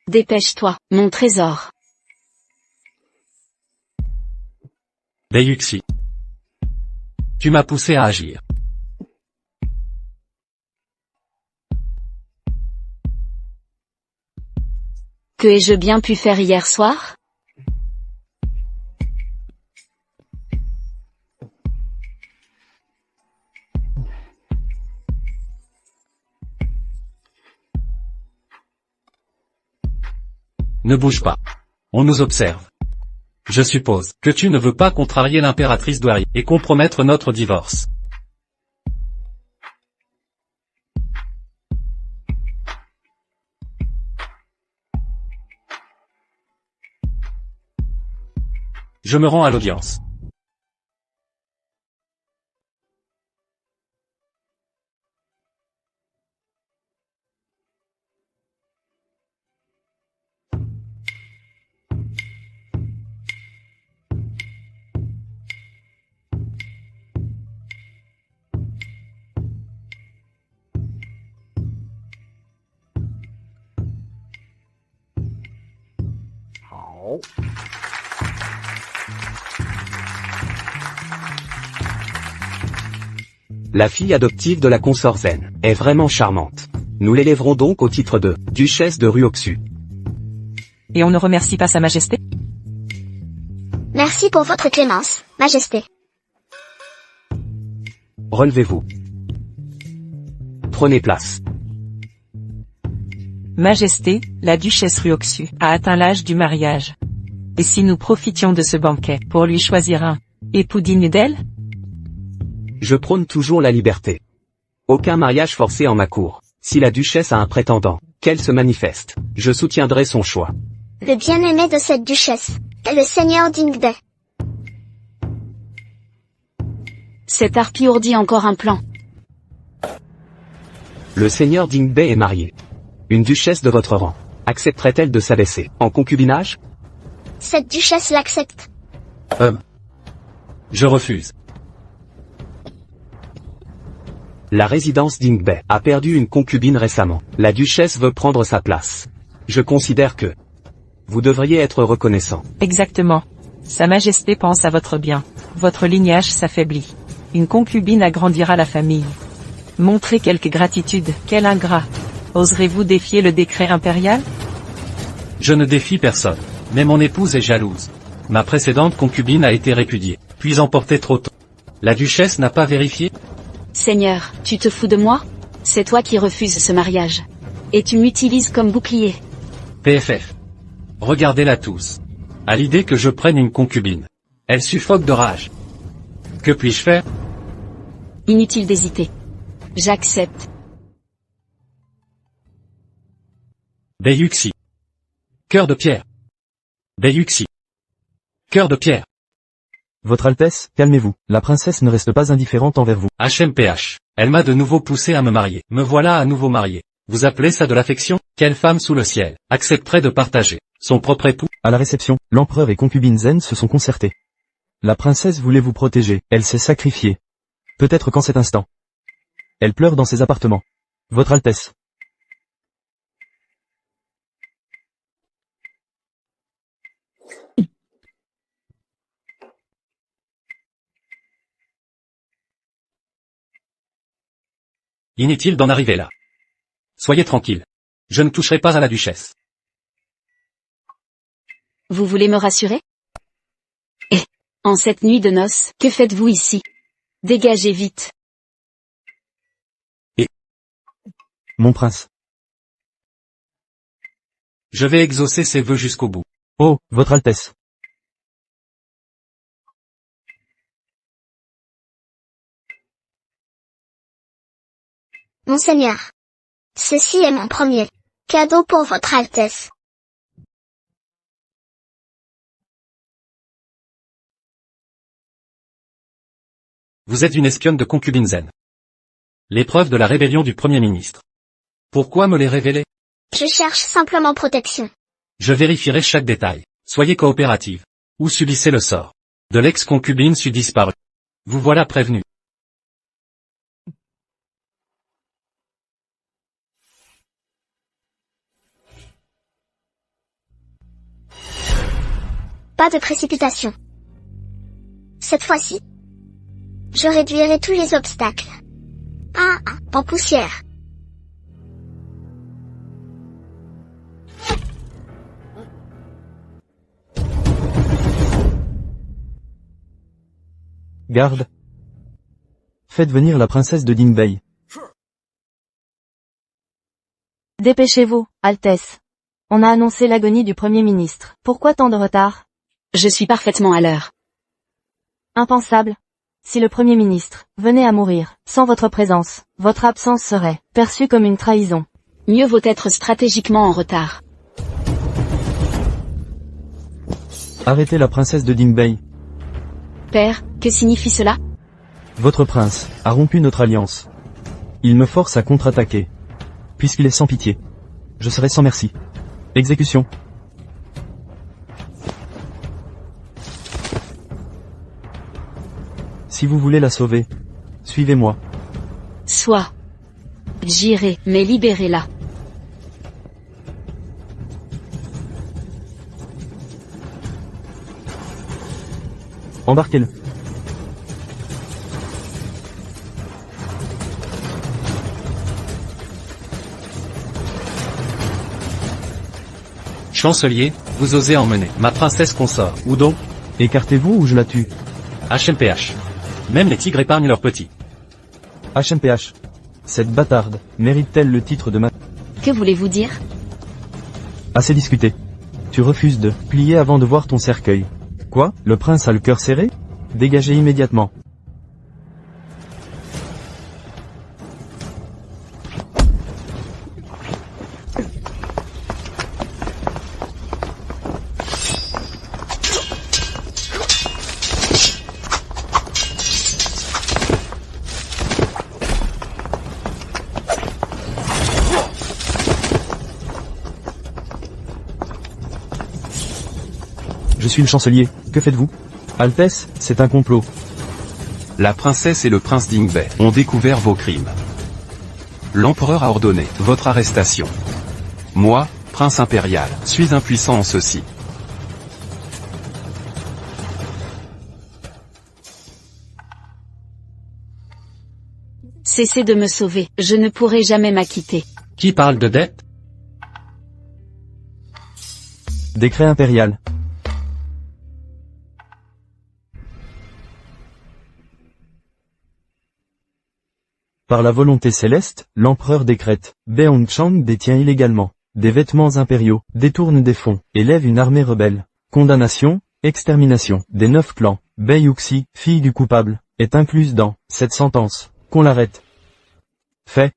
Dépêche-toi, mon trésor. Deyuxi. Tu m'as poussé à agir. Que ai-je bien pu faire hier soir? Ne bouge pas. On nous observe. Je suppose que tu ne veux pas contrarier l'impératrice douairière et compromettre notre divorce. Je me rends à l'audience. La fille adoptive de la consort Zen est vraiment charmante. Nous l'élèverons donc au titre de duchesse de Ruoxu. Et on ne remercie pas Sa Majesté? Merci pour votre clémence, Majesté. Relevez-vous. Prenez place. Majesté, la duchesse Ruoxu a atteint l'âge du mariage. Et si nous profitions de ce banquet pour lui choisir un époux digne d'elle? Je prône toujours la liberté. Aucun mariage forcé en ma cour. Si la duchesse a un prétendant, qu'elle se manifeste. Je soutiendrai son choix. Le bien-aimé de cette duchesse est le seigneur Dingbei. Cette harpie ourdit encore un plan. Le seigneur Dingbei est marié. Une duchesse de votre rang. Accepterait-elle de s'abaisser en concubinage? Cette duchesse l'accepte. Je refuse. La résidence Dingbei a perdu une concubine récemment. La duchesse veut prendre sa place. Je considère que vous devriez être reconnaissant. Exactement. Sa Majesté pense à votre bien. Votre lignage s'affaiblit. Une concubine agrandira la famille. Montrez quelque gratitude, quel ingrat. Oserez-vous défier le décret impérial? Je ne défie personne. Mais mon épouse est jalouse. Ma précédente concubine a été répudiée, puis emportée trop tôt. La duchesse n'a pas vérifié? Seigneur, tu te fous de moi? C'est toi qui refuses ce mariage. Et tu m'utilises comme bouclier. PFF. Regardez-la tous. À l'idée que je prenne une concubine. Elle suffoque de rage. Que puis-je faire? Inutile d'hésiter. J'accepte. Beyuxi. Cœur de pierre. Beyuxi. Cœur de pierre. Votre Altesse, calmez-vous. La princesse ne reste pas indifférente envers vous. HMPH. Elle m'a de nouveau poussé à me marier. Me voilà à nouveau marié. Vous appelez ça de l'affection? Quelle femme sous le ciel accepterait de partager son propre époux? À la réception, l'empereur et concubine Zen se sont concertés. La princesse voulait vous protéger, elle s'est sacrifiée. Peut-être qu'en cet instant, elle pleure dans ses appartements. Votre Altesse. Inutile d'en arriver là. Soyez tranquille. Je ne toucherai pas à la duchesse. Vous voulez me rassurer? Eh, en cette nuit de noces, que faites-vous ici? Dégagez vite. Mon prince. Je vais exaucer ses vœux jusqu'au bout. Oh, Votre Altesse. Monseigneur. Ceci est mon premier cadeau pour votre Altesse. Vous êtes une espionne de concubine Zen. L'épreuve de la rébellion du Premier ministre. Pourquoi me les révéler? Je cherche simplement protection. Je vérifierai chaque détail. Soyez coopérative. Ou subissez le sort de l'ex-concubine su disparue. Vous voilà prévenu. Pas de précipitation. Cette fois-ci, je réduirai tous les obstacles. En poussière. Garde. Faites venir la princesse de Dingbei. Dépêchez-vous, Altesse. On a annoncé l'agonie du Premier ministre. Pourquoi tant de retard? Je suis parfaitement à l'heure. Impensable. Si le Premier ministre venait à mourir, sans votre présence, votre absence serait perçue comme une trahison. Mieux vaut être stratégiquement en retard. Arrêtez la princesse de Dingbei. Père, que signifie cela? Votre prince a rompu notre alliance. Il me force à contre-attaquer. Puisqu'il est sans pitié. Je serai sans merci. Exécution. Si vous voulez la sauver, suivez-moi. Soit. J'irai, mais libérez-la. Embarquez-le. Chancelier, vous osez emmener ma princesse consort. Où donc? Écartez-vous ou je la tue. HMPH. Même les tigres épargnent leurs petits. HMPH. Cette bâtarde, mérite-t-elle le titre de ma... Que voulez-vous dire? Assez discuté. Tu refuses de plier avant de voir ton cercueil. Quoi? Le prince a le cœur serré? Dégagez immédiatement. je suis le chancelier, que faites-vous? Altesse, c'est un complot. La princesse et le prince Dingbei ont découvert vos crimes. L'empereur a ordonné votre arrestation. Moi, prince impérial, suis impuissant en ceci. Cessez de me sauver, je ne pourrai jamais m'acquitter. Qui parle de dette? Décret impérial. Par la volonté céleste, l'empereur décrète, Beongchang détient illégalement des vêtements impériaux, détourne des fonds, élève une armée rebelle. Condamnation, extermination des 9 clans. Bei Yuxi, fille du coupable, est incluse dans cette sentence. Qu'on l'arrête. Fait.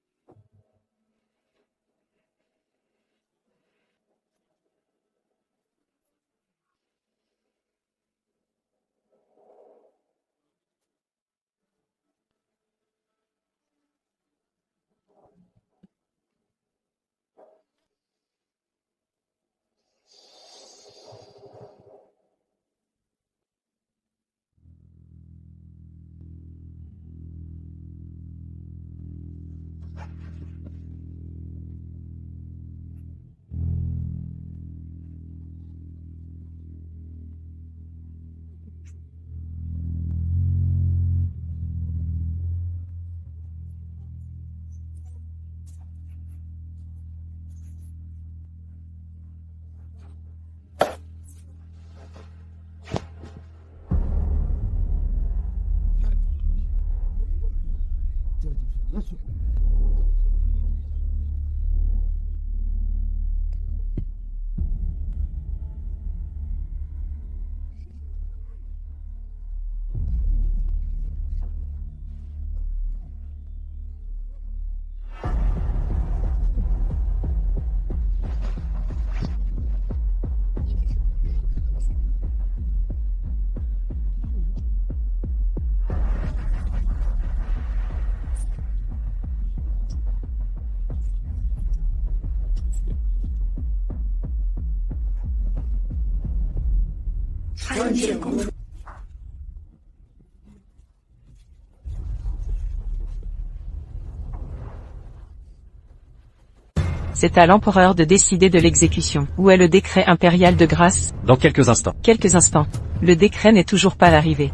C'est à l'empereur de décider de l'exécution. Où est le décret impérial de grâce? Dans quelques instants. Quelques instants. Le décret n'est toujours pas arrivé.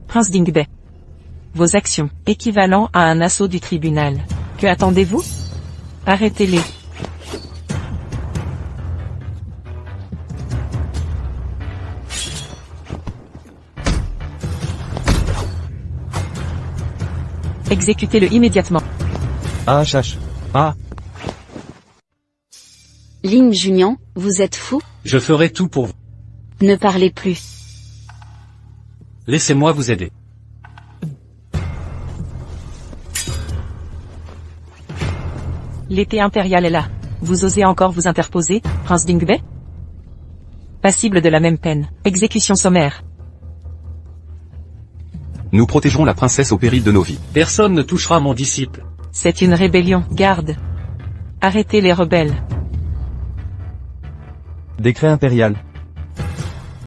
Prince Dingbei. Vos actions, équivalent à un assaut du tribunal. Que attendez-vous? Arrêtez-les. Exécutez-le immédiatement. AHH. Ah. Lin Junian, vous êtes fou? Je ferai tout pour vous. Ne parlez plus. Laissez-moi vous aider. L'épée impériale est là. Vous osez encore vous interposer, prince Dingbei? Passible de la même peine. Exécution sommaire. Nous protégerons la princesse au péril de nos vies. Personne ne touchera mon disciple. C'est une rébellion. Garde. Arrêtez les rebelles. Décret impérial.